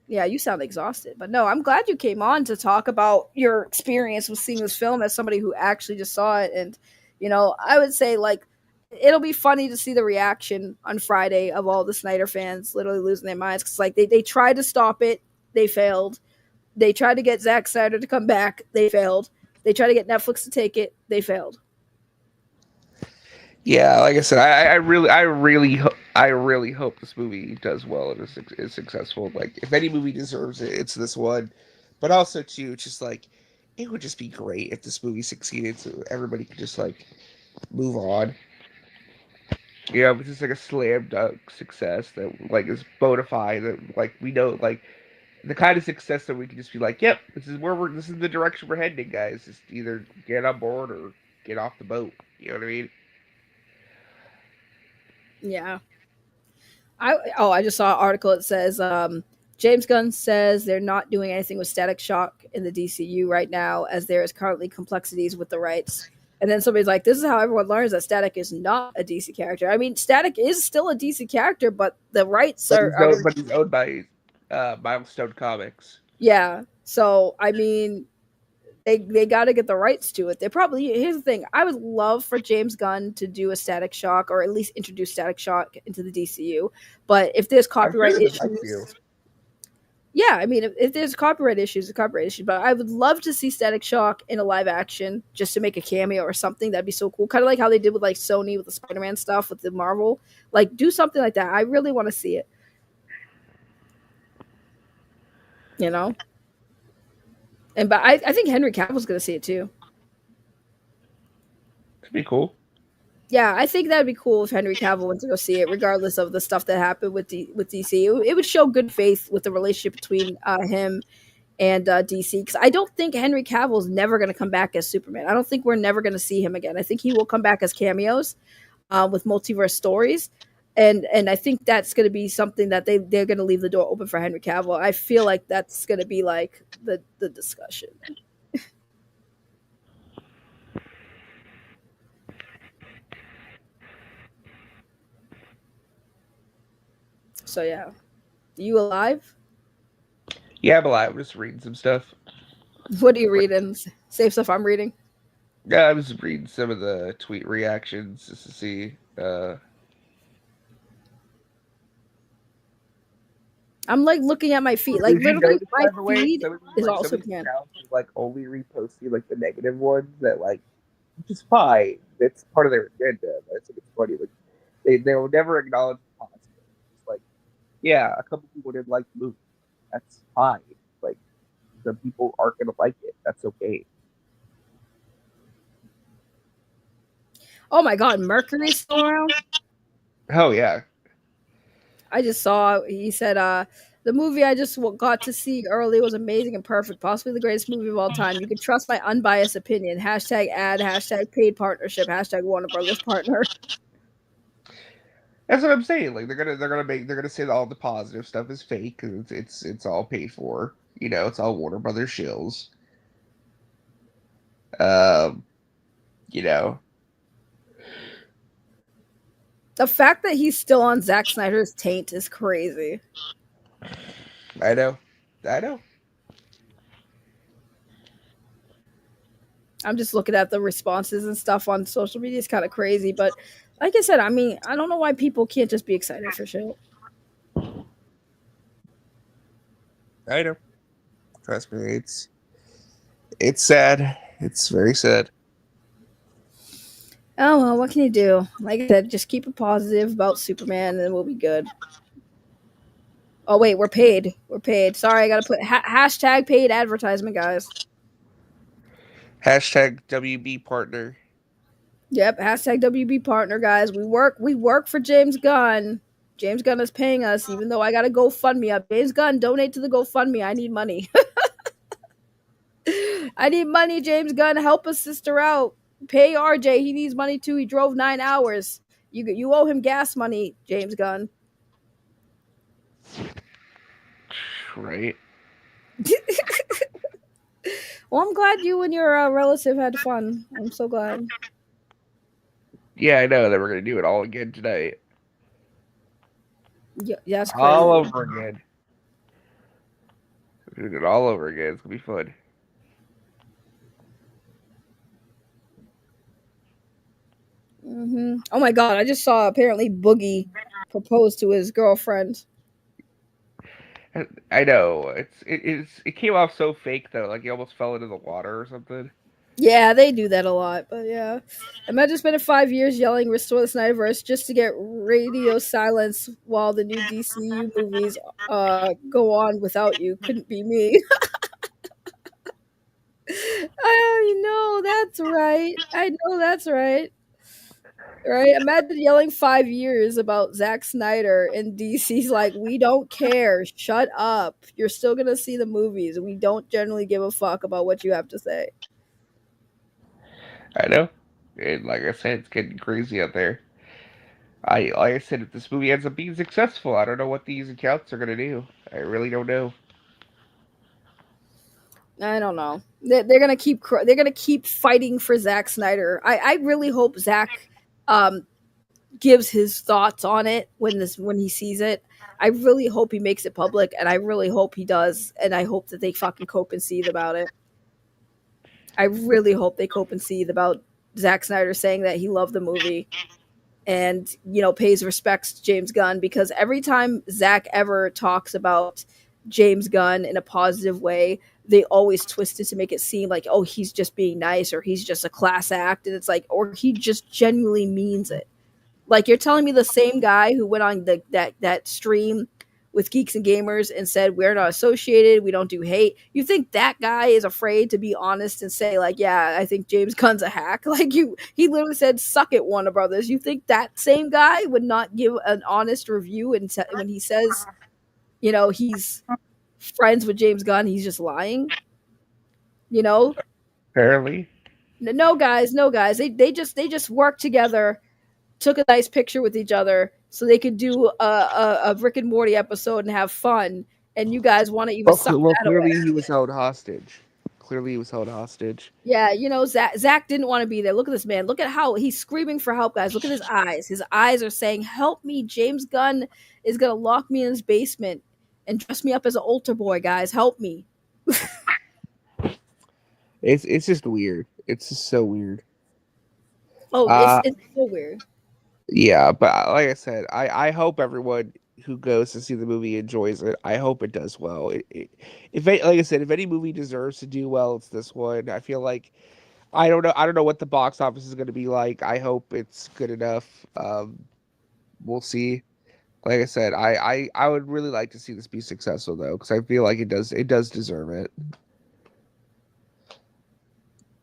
Speaker 2: Yeah, you sound exhausted. But no, I'm glad you came on to talk about your experience with seeing this film as somebody who actually just saw it. And, I would say, like, it'll be funny to see the reaction on Friday of all the Snyder fans literally losing their minds. Because, like, they tried to stop it, they failed. They tried to get Zack Snyder to come back, they failed. They tried to get Netflix to take it, they failed.
Speaker 3: Yeah, like I said, I really hope this movie does well and is successful. Like, if any movie deserves it, it's this one. But also, too, it's just like it would just be great if this movie succeeded, so everybody could just like move on. It's just like a slam dunk success that like is bona fide. That like we know, like the kind of success that we can just be like, yep, this is the direction we're heading, guys. Just either get on board or get off the boat. You know what I mean?
Speaker 2: Yeah. I just saw an article. It says James Gunn says they're not doing anything with Static Shock in the DCU right now, as there is currently complexities with the rights. And then somebody's like, "This is how everyone learns that Static is not a DC character." I mean, Static is still a DC character, but the rights
Speaker 3: But
Speaker 2: are
Speaker 3: he's owned by Milestone Comics.
Speaker 2: yeah. So I mean, they got to get the rights to it. They probably here's the thing. I would love for James Gunn to do a Static Shock or at least introduce Static Shock into the DCU. But if there's
Speaker 3: I'm sure
Speaker 2: copyright
Speaker 3: they would like to.
Speaker 2: issues, yeah, I mean, if there's copyright issues, a copyright issue. But I would love to see Static Shock in a live action, just to make a cameo or something. That'd be so cool. Kind of like how they did with like Sony with the Spider-Man stuff with the Marvel. Like, do something like that. I really want to see it. You know. But I think Henry Cavill's going to see it too.
Speaker 3: It'd be cool.
Speaker 2: Yeah, I think that'd be cool if Henry Cavill went to go see it, regardless of the stuff that happened with DC. It would show good faith with the relationship between him and DC. Because I don't think Henry Cavill is never going to come back as Superman. I don't think we're never going to see him again. I think he will come back as cameos with multiverse stories. And I think that's going to be something that they're going to leave the door open for Henry Cavill. I feel like that's going to be like the discussion. So yeah, you alive?
Speaker 3: Yeah, I'm alive. I'm just reading some stuff.
Speaker 2: What are you reading? Same stuff I'm reading.
Speaker 3: Yeah, I was reading some of the tweet reactions just to see.
Speaker 2: I'm like looking at my feed. Like
Speaker 3: Did you
Speaker 2: literally,
Speaker 3: notice,
Speaker 2: my
Speaker 3: by the way,
Speaker 2: feed is all
Speaker 3: some of these
Speaker 2: Superman.
Speaker 3: accounts are like only reposting like the negative ones that like, which is fine. It's part of their agenda. But I think it's funny. Like they will never acknowledge the positive. It's like, yeah, a couple people didn't like the movie. That's fine. Like some people aren't gonna like it. That's okay.
Speaker 2: Oh my God, Mercury's still around.
Speaker 3: Oh yeah.
Speaker 2: I just saw he said the movie I just got to see earlier was amazing and perfect, possibly the greatest movie of all time. You can trust my unbiased opinion. Hashtag ad, hashtag paid partnership, hashtag Warner Brothers partner.
Speaker 3: That's what I'm saying. Like they're gonna say that all the positive stuff is fake because it's all paid for. You know, it's all Warner Brothers shills. Um, you know,
Speaker 2: The fact that he's still on Zack Snyder's taint is crazy.
Speaker 3: I know, I know.
Speaker 2: I'm just looking at the responses and stuff on social media. It's kind of crazy, but like I said, I mean, I don't know why people can't just be excited for shit.
Speaker 3: I know. Trust me, it's sad. It's very sad.
Speaker 2: Oh well, what can you do? Like I said, just keep it positive about Superman, and then we'll be good. Oh wait, we're paid. We're paid. Sorry, I gotta put hashtag paid advertisement, guys.
Speaker 3: Hashtag WB partner.
Speaker 2: Yep, hashtag WB partner, guys. We work for James Gunn. James Gunn is paying us, even though I gotta GoFundMe up. James Gunn, donate to the GoFundMe. I need money. I need money, James Gunn. Help a sister out. Pay RJ. He needs money too. He drove 9 hours. You owe him gas money, James Gunn.
Speaker 3: Right.
Speaker 2: Well, I'm glad you and your relative had fun. I'm so glad.
Speaker 3: Yeah, I know that we're gonna do it all again tonight.
Speaker 2: Yeah, that's
Speaker 3: All
Speaker 2: crazy.
Speaker 3: over again. We're gonna do it all over again. It's gonna be fun.
Speaker 2: Oh my god, I just saw apparently Boogie propose to his girlfriend.
Speaker 3: I know. It came off so fake though, like he almost fell into the water or something.
Speaker 2: Yeah, they do that a lot, but yeah. Imagine spending 5 years yelling "Restore the Snyderverse" just to get radio silence while the new DCU movies go on without you. Couldn't be me. I know that's right. I know that's right. Right? Imagine yelling 5 years about Zack Snyder and DC's like, we don't care. Shut up. You're still gonna see the movies. We don't generally give a fuck about what you have to say.
Speaker 3: I know. And like I said, it's getting crazy out there. Like I said, if this movie ends up being successful, I don't know what these accounts are gonna do. I really don't know.
Speaker 2: I don't know. They're gonna keep they're gonna keep fighting for Zack Snyder. I really hope Zack um, gives his thoughts on it when he sees it. I really hope he makes it public, and I really hope he does. And I hope that they fucking cope and seethe about it. I really hope they cope and seethe about Zack Snyder saying that he loved the movie and pays respects to James Gunn, because every time Zack ever talks about James Gunn in a positive way, they always twist it to make it seem like, oh, he's just being nice, or he's just a class act, and it's like, or he just genuinely means it. Like, you're telling me the same guy who went on that stream with Geeks and Gamers and said we're not associated, we don't do hate. You think that guy is afraid to be honest and say like, yeah, I think James Gunn's a hack? Like, he literally said, "Suck it, Warner Brothers." You think that same guy would not give an honest review and when he says, he's friends with James Gunn, he's just lying? You know,
Speaker 3: Apparently,
Speaker 2: no guys, no guys. They just work together, took a nice picture with each other, so they could do a Rick and Morty episode and have fun, and you guys want to even
Speaker 3: Well,
Speaker 2: suck
Speaker 3: well,
Speaker 2: that away.
Speaker 3: clearly he was held hostage. Clearly he was held hostage.
Speaker 2: Yeah, Zach didn't want to be there. Look at this man. Look at how he's screaming for help, guys. Look at his eyes. His eyes are saying, "Help me! James Gunn is gonna lock me in his basement and dress me up as an altar boy, guys. Help me!"
Speaker 3: It's just weird. It's just so weird.
Speaker 2: Oh,
Speaker 3: Uh
Speaker 2: it's so weird.
Speaker 3: yeah, but like I said, I hope everyone who goes to see the movie enjoys it. I hope it does well. Like I said, if any movie deserves to do well, it's this one. I feel like I don't know what the box office is going to be like. I hope it's good enough. We'll see. Like I said, I would really like to see this be successful though, because I feel like it does deserve it.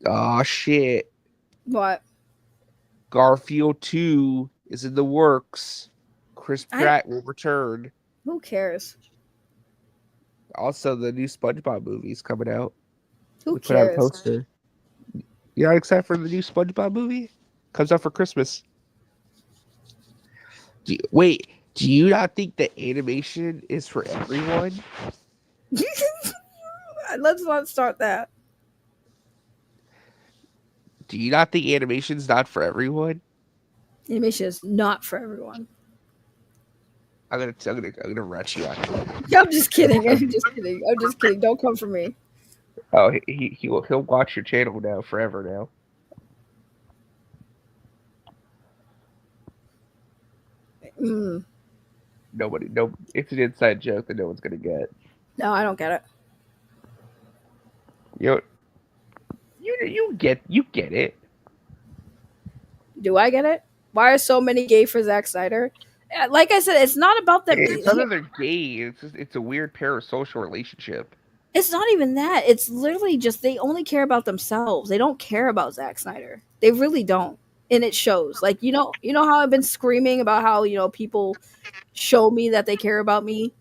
Speaker 3: Oh shit.
Speaker 2: But
Speaker 3: Garfield 2 is in the works. Chris
Speaker 2: I
Speaker 3: Pratt will return.
Speaker 2: who cares?
Speaker 3: Also, the new SpongeBob movie is coming out.
Speaker 2: Who
Speaker 3: We put out a
Speaker 2: cares?
Speaker 3: poster. You not excited for the new SpongeBob movie? Comes out for Christmas. Wait, do you not think that animation is for everyone?
Speaker 2: Let's not start that.
Speaker 3: Do you not think animation's not for everyone?
Speaker 2: Animation is not for everyone.
Speaker 3: I'm gonna rat you out.
Speaker 2: I'm just kidding. I'm just kidding. I'm just kidding. Don't come for me.
Speaker 3: Oh, he'll watch your channel now forever now.
Speaker 2: Mm.
Speaker 3: No, it's an inside joke that no one's gonna get.
Speaker 2: No, I don't get it.
Speaker 3: You know, you get it.
Speaker 2: Do I get it? Why are so many gay for Zack Snyder? Like I said, it's not about them.
Speaker 3: It's not that they're gay. It's just it's a weird parasocial relationship.
Speaker 2: It's not even that. It's literally just they only care about themselves. They don't care about Zack Snyder. They really don't, and it shows. Like you know how I've been screaming about how people show me that they care about me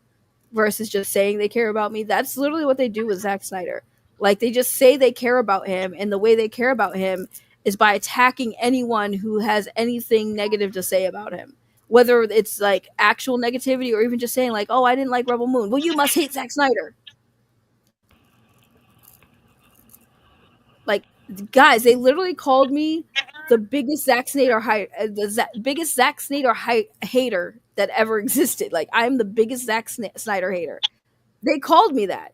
Speaker 2: versus just saying they care about me. That's literally what they do with Zack Snyder. Like they just say they care about him, and the way they care about him is by attacking anyone who has anything negative to say about him. Whether it's like actual negativity or even just saying like, "Oh, I didn't like Rebel Moon." Well, you must hate Zack Snyder. Like, guys, they literally called me the biggest biggest Zack Snyder hater that ever existed. Like, I'm the biggest Zack Snyder hater. They called me that.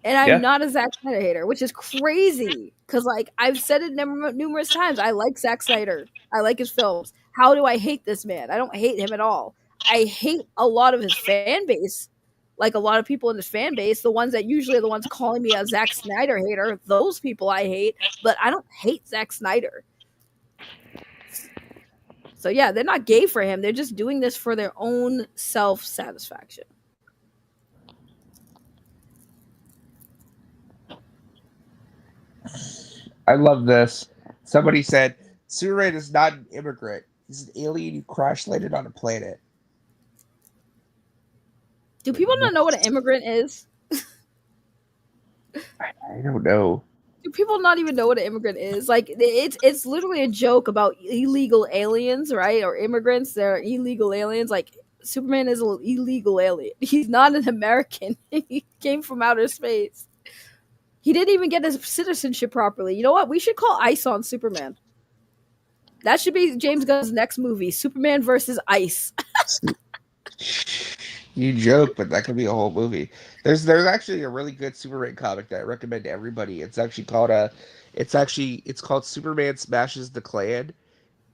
Speaker 2: And I'm
Speaker 3: Yeah.
Speaker 2: not a Zack Snyder hater, which is crazy. Because, like, I've said it numerous times. I like Zack Snyder. I like his films. How do I hate this man? I don't hate him at all. I hate a lot of his fan base. Like, a lot of people in his fan base, the ones that usually are the ones calling me a Zack Snyder hater, those people I hate. But I don't hate Zack Snyder. So, yeah, they're not gay for him. They're just doing this for their own self-satisfaction.
Speaker 3: I love this. Somebody said Superman is not an immigrant. He's an alien who crash landed on a planet.
Speaker 2: Do people not know what an immigrant is?
Speaker 3: I don't know.
Speaker 2: Do people not even know what an immigrant is? Like it's literally a joke about illegal aliens, right? Or immigrants. They're illegal aliens. Like Superman is an illegal alien. He's not an American. He came from outer space. He didn't even get his citizenship properly. You know what? We should call ICE on Superman. That should be James Gunn's next movie, Superman versus ICE.
Speaker 3: You joke, but that could be a whole movie. There's actually a really good Superman comic that I recommend to everybody. It's called Superman Smashes the Klan.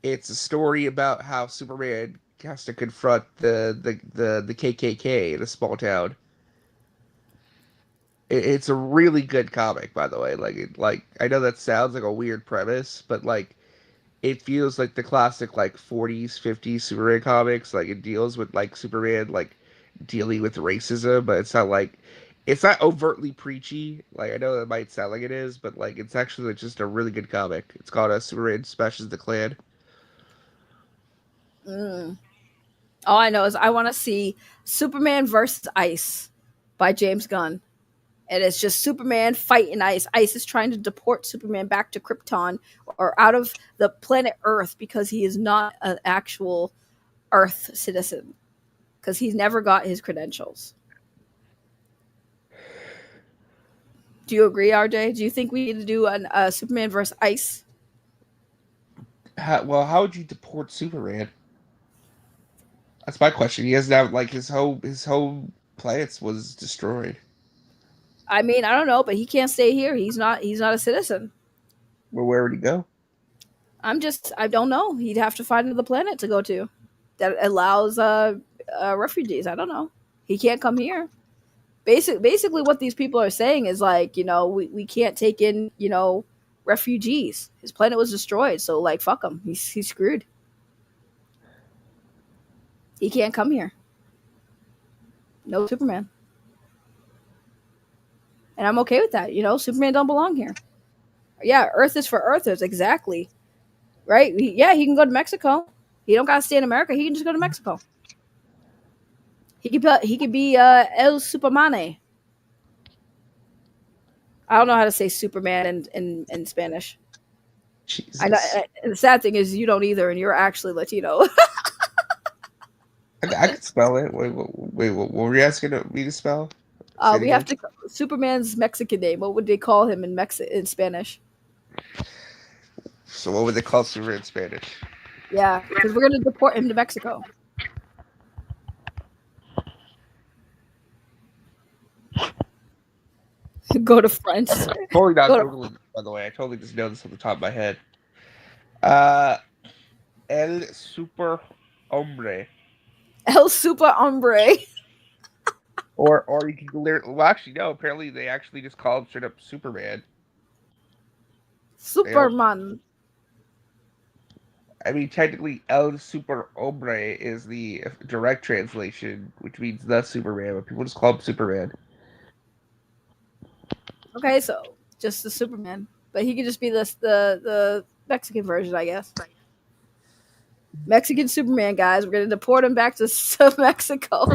Speaker 3: It's a story about how Superman has to confront the KKK in a small town. It's a really good comic, by the way. Like I know that sounds like a weird premise, but like it feels like the classic like 40s, 50s Superman comics. Like it deals with like Superman like dealing with racism, but it's not overtly preachy. Like I know that might sound like it is, but like it's actually just a really good comic. It's called Superman Smashes the Klan.
Speaker 2: Mm. All I know is I want to see Superman versus ICE by James Gunn. And it's just Superman fighting ICE. ICE is trying to deport Superman back to Krypton or out of the planet Earth because he is not an actual Earth citizen because he's never got his credentials. Do you agree, RJ? Do you think we need to do a Superman versus Ice?
Speaker 3: How would you deport Superman? That's my question. He has now like his whole planets was destroyed.
Speaker 2: I mean, I don't know, but he can't stay here. He's not a citizen.
Speaker 3: Well, where would he go?
Speaker 2: I don't know. He'd have to find another planet to go to that allows refugees. I don't know. He can't come here. Basically, what these people are saying is like, we can't take in, refugees. His planet was destroyed, so like, fuck him. He's screwed. He can't come here. No Superman. And I'm okay with that. Superman don't belong here. Yeah, Earth is for Earthers, exactly. Right? He can go to Mexico. He don't gotta stay in America. He can just go to Mexico. He could be El Supermane. I don't know how to say Superman in Spanish.
Speaker 3: Jesus.
Speaker 2: And the sad thing is you don't either, and you're actually Latino.
Speaker 3: I could spell it. Wait, what were you asking me to spell?
Speaker 2: We have to Superman's Mexican name. What would they call him in Spanish?
Speaker 3: So what would they call Superman in Spanish?
Speaker 2: Yeah, because we're gonna deport him to Mexico. Go to France.
Speaker 3: Totally not Googling, by the way. I totally just know this off the top of my head. El Super Hombre.
Speaker 2: El Super Hombre.
Speaker 3: Or you can literally, well, actually, no. Apparently, they actually just call him straight up Superman.
Speaker 2: Superman.
Speaker 3: I mean, technically, El Super Hombre is the direct translation, which means the Superman, but people just call him Superman.
Speaker 2: Okay, so just the Superman, but he could just be the Mexican version, I guess. Mexican Superman, guys. We're gonna deport him back to Mexico.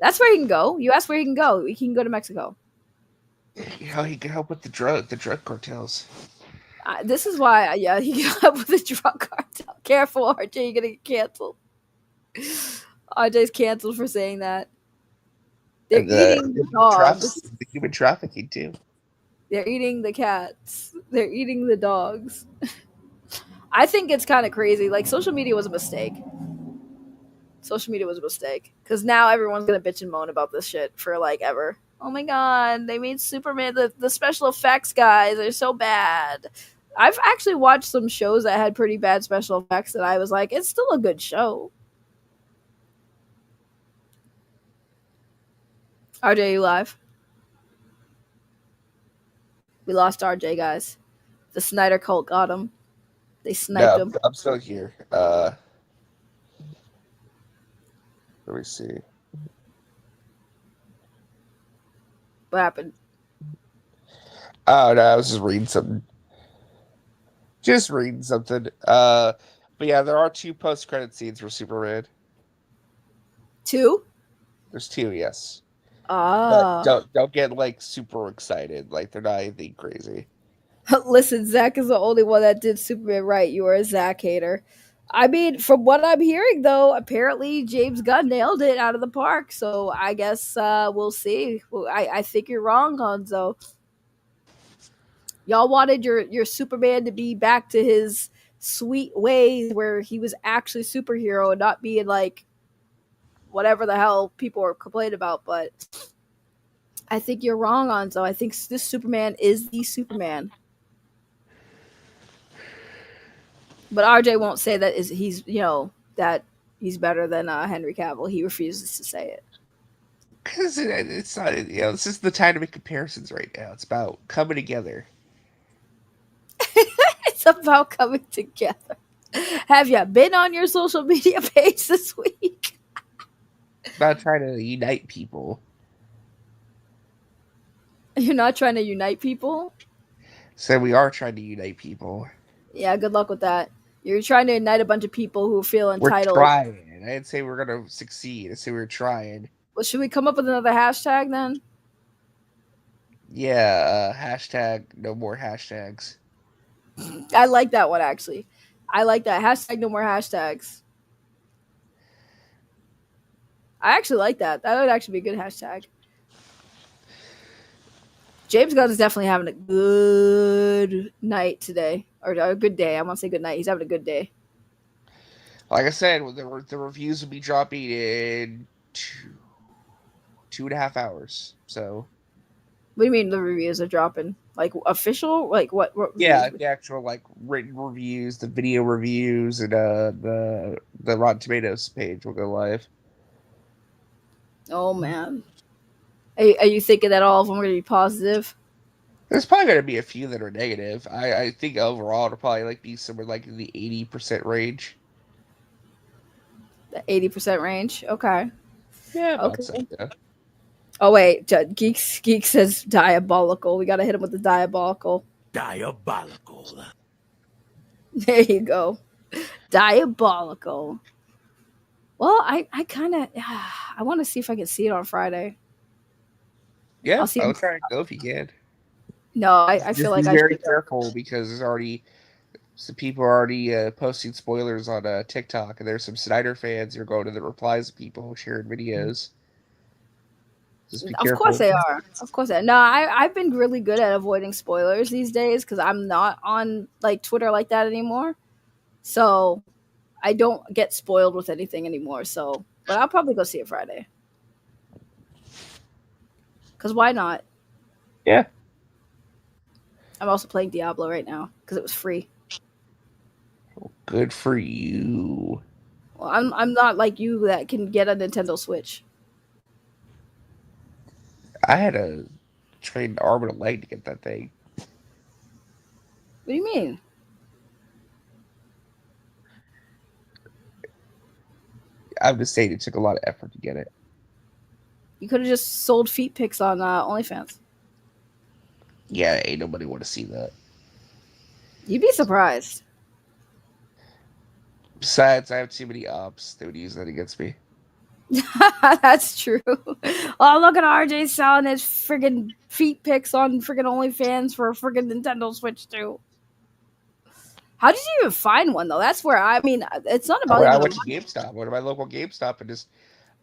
Speaker 2: That's where he can go. You asked where he can go. He can go to Mexico.
Speaker 3: He can help with the drug cartels.
Speaker 2: This is why, he can help with the drug cartel. Careful, RJ, you're gonna get canceled. RJ's canceled for saying that. They're eating the dogs.
Speaker 3: The human trafficking too.
Speaker 2: They're eating the cats. They're eating the dogs. I think it's kind of crazy. Like, social media was a mistake. Social media was a mistake. Because now everyone's going to bitch and moan about this shit for, like, ever. Oh my god, they made Superman, the special effects guys are so bad. I've actually watched some shows that had pretty bad special effects and I was like, it's still a good show. RJ, you live? We lost RJ, guys. The Snyder cult got him. They sniped him.
Speaker 3: I'm still here. Let me see.
Speaker 2: What happened?
Speaker 3: Oh no, I was just reading something. But yeah, there are 2 post-credit scenes for Superman.
Speaker 2: 2?
Speaker 3: There's 2, yes.
Speaker 2: Ah.
Speaker 3: But don't get like super excited. Like they're not anything crazy.
Speaker 2: Listen, Zach is the only one that did Superman right. You are a Zach hater. I mean, from what I'm hearing, though, apparently James Gunn nailed it out of the park. So I guess we'll see. Well, I think you're wrong, Hanzo. Y'all wanted your Superman to be back to his sweet ways where he was actually superhero and not being like whatever the hell people are complaining about. But I think you're wrong, Hanzo. I think this Superman is the Superman. But RJ won't say that he's better than Henry Cavill. He refuses to say it.
Speaker 3: Because it's not, this is the time to make comparisons right now. It's about coming together.
Speaker 2: It's about coming together. Have you been on your social media page this week?
Speaker 3: It's about trying to unite people.
Speaker 2: You're not trying to unite people?
Speaker 3: So we are trying to unite people.
Speaker 2: Yeah, good luck with that. You're trying to unite a bunch of people who feel entitled.
Speaker 3: We're trying. I didn't say we're going to succeed. I said we're trying.
Speaker 2: Well, should we come up with another hashtag then?
Speaker 3: Yeah, hashtag no more hashtags.
Speaker 2: I like that one, actually. I like that. Hashtag no more hashtags. I actually like that. That would actually be a good hashtag. James Gunn is definitely having a good night today, or a good day. I want to say good night. He's having a good day.
Speaker 3: Like I said, the reviews will be dropping in 2.5 hours. So
Speaker 2: What do you mean the reviews are dropping? Like official? Like what reviews?
Speaker 3: yeah, the actual like written reviews, the video reviews, and the Rotten Tomatoes page will go live.
Speaker 2: Oh man, are you thinking that all of them are going to be positive?
Speaker 3: There's probably going to be a few that are negative. I think overall it'll probably like be somewhere like in the 80% range.
Speaker 2: The 80% range. Okay.
Speaker 3: Yeah, about so.
Speaker 2: Okay.
Speaker 3: Yeah.
Speaker 2: Oh wait, Geek says diabolical. We got to hit him with the diabolical.
Speaker 1: Diabolical.
Speaker 2: There you go. Diabolical. Well, I kind of I want to see if I can see it on Friday.
Speaker 3: Yeah,
Speaker 2: I'll see.
Speaker 3: I'll try and go if you can.
Speaker 2: No, I feel
Speaker 3: Just
Speaker 2: like
Speaker 3: be
Speaker 2: I
Speaker 3: very
Speaker 2: should go.
Speaker 3: careful because there's already some people are already posting spoilers on TikTok, and there's some Snyder fans who are going to the replies of people sharing videos. Just be
Speaker 2: Of course
Speaker 3: careful.
Speaker 2: they are. Of course they are. No, I've been really good at avoiding spoilers these days because I'm not on like Twitter like that anymore. So I don't get spoiled with anything anymore. So, but I'll probably go see it Friday. Because why not?
Speaker 3: Yeah.
Speaker 2: I'm also playing Diablo right now because it was free.
Speaker 3: Good for you.
Speaker 2: Well, I'm not like you that can get a Nintendo Switch.
Speaker 3: I had to train an arm and a leg to get that thing.
Speaker 2: What do you mean?
Speaker 3: I'm just saying it took a lot of effort to get it.
Speaker 2: You could have just sold feet pics on OnlyFans.
Speaker 3: Yeah, ain't nobody want to see that.
Speaker 2: You'd be surprised.
Speaker 3: Besides, I have too many ops. They would use that against me.
Speaker 2: That's true. Oh, look at RJ selling his friggin' feet pics on friggin' OnlyFans for a friggin' Nintendo Switch too. How did you even find one though? That's where I mean, it's not about
Speaker 3: I
Speaker 2: even the
Speaker 3: went to
Speaker 2: money.
Speaker 3: GameStop. I went to my local GameStop and just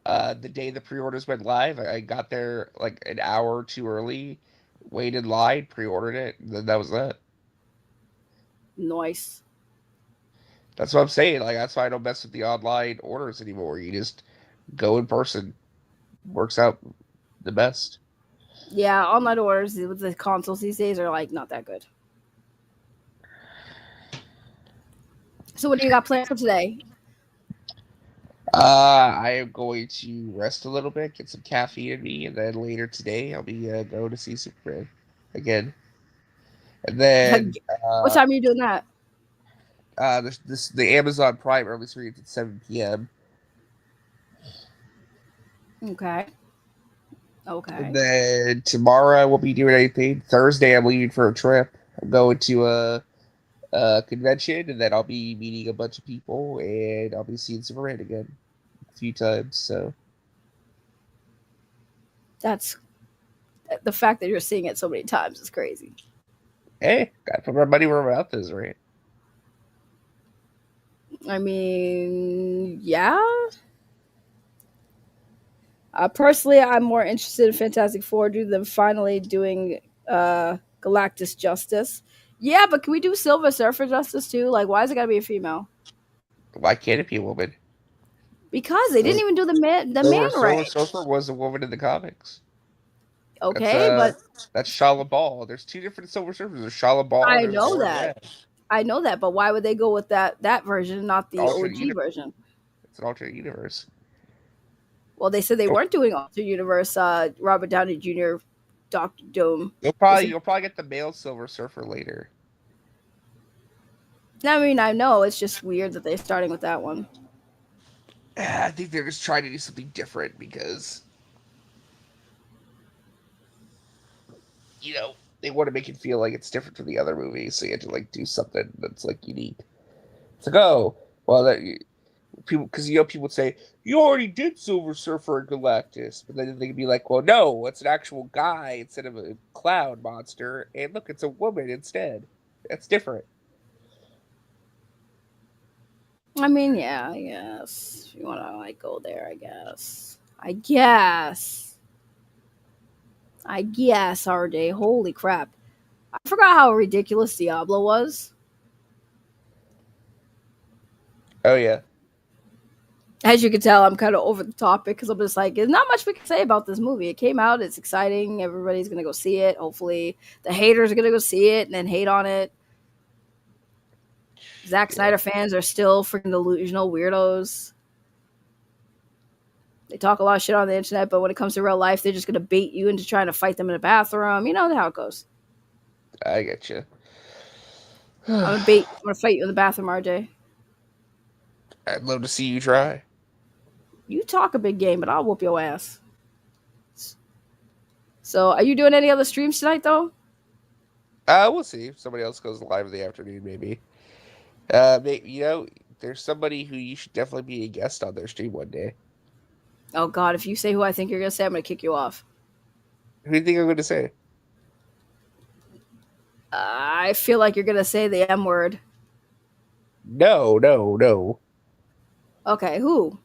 Speaker 3: the day the pre-orders went live, I got there like an hour or two early, waited in line, pre-ordered it, and then that was that.
Speaker 2: Nice.
Speaker 3: That's what I'm saying. Like that's why I don't mess with the online orders anymore. You just go in person. Works out the best.
Speaker 2: Yeah, online orders with the consoles these days are like not that good. So what do you got planned for today?
Speaker 3: I am going to rest a little bit, get some caffeine in me, and then later today I'll be going to see Superman again. And then
Speaker 2: What
Speaker 3: uh,
Speaker 2: time are you doing that?
Speaker 3: the Amazon Prime early screenings at 7 p.m.
Speaker 2: Okay.
Speaker 3: And
Speaker 2: Okay.
Speaker 3: then tomorrow I won't be doing anything. Thursday I'm leaving for a trip. I'm going to a convention, and then I'll be meeting a bunch of people, and I'll be seeing Superman again a few times. So
Speaker 2: That's the fact that you're seeing it so many times is crazy.
Speaker 3: hey, gotta put my money where my mouth is, right?
Speaker 2: I mean, yeah. Personally, I'm more interested in Fantastic Four due to them finally doing Galactus justice. Yeah, but can we do Silver Surfer justice too? Like, why is it gotta be a female?
Speaker 3: Why can't it be a woman?
Speaker 2: Because they didn't even do the man
Speaker 3: Silver
Speaker 2: right.
Speaker 3: Surfer was a woman in the comics. That's
Speaker 2: Okay, but
Speaker 3: that's Shala Ball. There's two different Silver Surfers. There's Shala Ball and
Speaker 2: I
Speaker 3: there's
Speaker 2: know
Speaker 3: Lord
Speaker 2: that.
Speaker 3: Zed.
Speaker 2: I know that, but why would they go with that version, not the
Speaker 3: Alternate
Speaker 2: OG
Speaker 3: universe.
Speaker 2: version?
Speaker 3: It's an alternate universe.
Speaker 2: Well, they said they weren't doing alternate universe. Robert Downey Jr. Doctor Doom.
Speaker 3: You'll probably get the male Silver Surfer later.
Speaker 2: I mean, I know it's just weird that they're starting with that one.
Speaker 3: I think they're just trying to do something different because they want to make it feel like it's different from the other movies, so you have to like do something that's like unique. It's like, oh, well, people, because people would say you already did Silver Surfer and Galactus, but then they could be like, well, no, it's an actual guy instead of a cloud monster, and look, it's a woman instead. That's different.
Speaker 2: I mean, yeah, I guess if you want to like go there, I guess. I guess. RJ. Holy crap. I forgot how ridiculous Diablo was.
Speaker 3: Oh yeah,
Speaker 2: As you can tell, I'm kind of over the topic because I'm just like, there's not much we can say about this movie. It came out, it's exciting. Everybody's going to go see it. Hopefully, the haters are going to go see it and then hate on it. Zack
Speaker 3: yeah.
Speaker 2: Snyder fans are still freaking delusional weirdos. They talk a lot of shit on the internet, but when it comes to real life, they're just going to bait you into trying to fight them in the bathroom. You know how it goes.
Speaker 3: I get you.
Speaker 2: I'm going to bait. I'm going to fight you in the bathroom, RJ.
Speaker 3: I'd love to see you try.
Speaker 2: You talk a big game, but I'll whoop your ass. So, are you doing any other streams tonight, though?
Speaker 3: We'll see if somebody else goes live in the afternoon, maybe. Maybe, there's somebody who you should definitely be a guest on their stream one day.
Speaker 2: Oh, God, if you say who I think you're going to say, I'm going to kick you off.
Speaker 3: Who do you think I'm going to say?
Speaker 2: I feel like you're going to say the M word.
Speaker 3: No.
Speaker 2: Okay, who?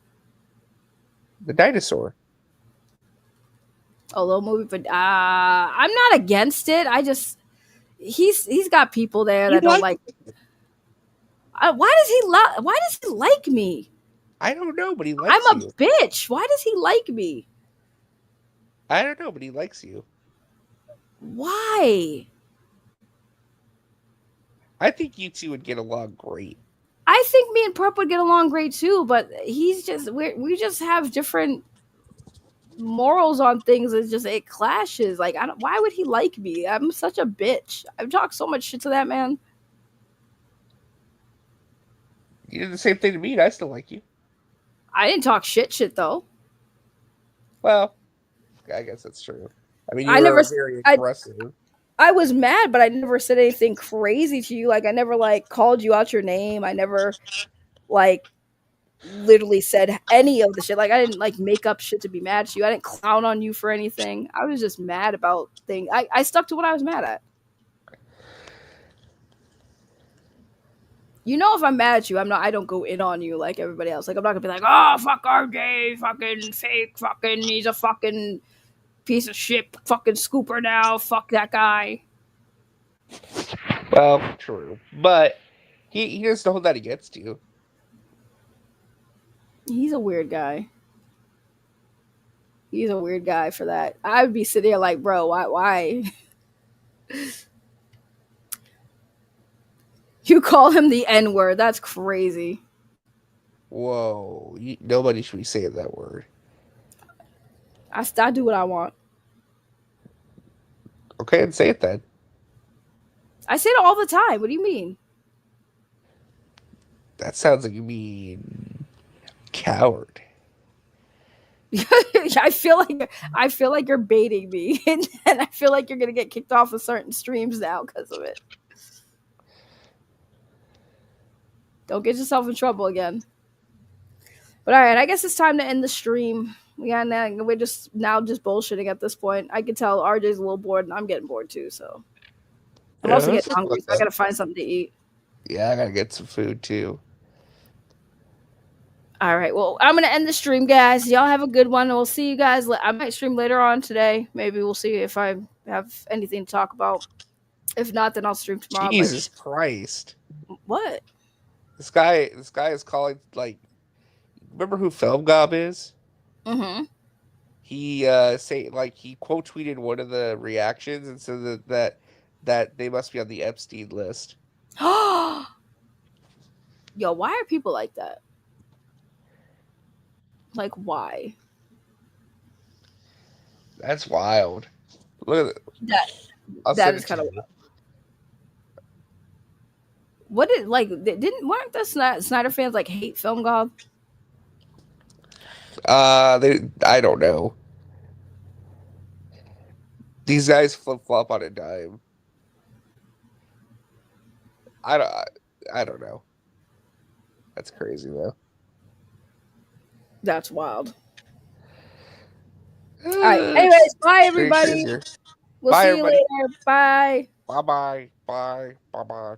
Speaker 3: The dinosaur.
Speaker 2: A little movie, but I'm not against it. I just he's got people there that don't like. Why does he like me?
Speaker 3: I don't know, but he likes
Speaker 2: I'm a
Speaker 3: you.
Speaker 2: bitch. Why does he like me?
Speaker 3: I don't know, but he likes you.
Speaker 2: Why?
Speaker 3: I think you two would get along great.
Speaker 2: I think me and Prep would get along great too, but he's just we just have different morals on things. It clashes. Like, I don't. Why would he like me? I'm such a bitch. I've talked so much shit to that man.
Speaker 3: You did the same thing to me, and I still like you.
Speaker 2: I didn't talk shit though.
Speaker 3: Well, I guess that's true. I mean,
Speaker 2: I
Speaker 3: you
Speaker 2: never.
Speaker 3: were very aggressive.
Speaker 2: I was mad, but I never said anything crazy to you. Like, I never called you out your name. I never literally said any of the shit. Like, I didn't make up shit to be mad at you. I didn't clown on you for anything. I was just mad about things. I stuck to what I was mad at. You know, if I'm mad at you, I don't go in on you like everybody else. Like, I'm not gonna be like, oh, fuck RJ, fucking fake, fucking, he's a fucking piece of shit, fucking scooper now, fuck that guy.
Speaker 3: Well, true. But he doesn't hold that against you.
Speaker 2: He's a weird guy. He's a weird guy for that. I would be sitting there like, bro, why? You call him the N-word. That's crazy.
Speaker 3: Whoa. Nobody should be saying that word.
Speaker 2: I do what I want.
Speaker 3: Okay, and say it then.
Speaker 2: I say it all the time. What do you mean?
Speaker 3: That sounds like you mean coward.
Speaker 2: I feel like you're baiting me, and I feel like you're gonna get kicked off of certain streams now because of it. Don't get yourself in trouble again. But all right, I guess it's time to end the stream. We're just bullshitting at this point. I can tell RJ's a little bored, and I'm getting bored too. So I'm also getting hungry, so I gotta find something to eat.
Speaker 3: Yeah, I gotta get some food too.
Speaker 2: All right, well, I'm gonna end the stream, guys. Y'all have a good one. We'll see you guys. I might stream later on today. Maybe we'll see if I have anything to talk about. If not, then I'll stream tomorrow.
Speaker 3: Jesus Christ!
Speaker 2: What?
Speaker 3: This guy is calling Remember who Film Gob is?
Speaker 2: Mm-hmm.
Speaker 3: He he quote tweeted one of the reactions and said that they must be on the Epstein list.
Speaker 2: Yo, why are people like that? Like, why?
Speaker 3: That's wild. Look at
Speaker 2: that. That is kind of wild. What did weren't the Snyder fans hate Film Gob?
Speaker 3: I don't know. These guys flip flop on a dime. I don't know. That's crazy though.
Speaker 2: That's wild. All right. Anyways, bye everybody.
Speaker 3: We'll see you later.
Speaker 2: Bye.
Speaker 3: Bye bye. Bye bye.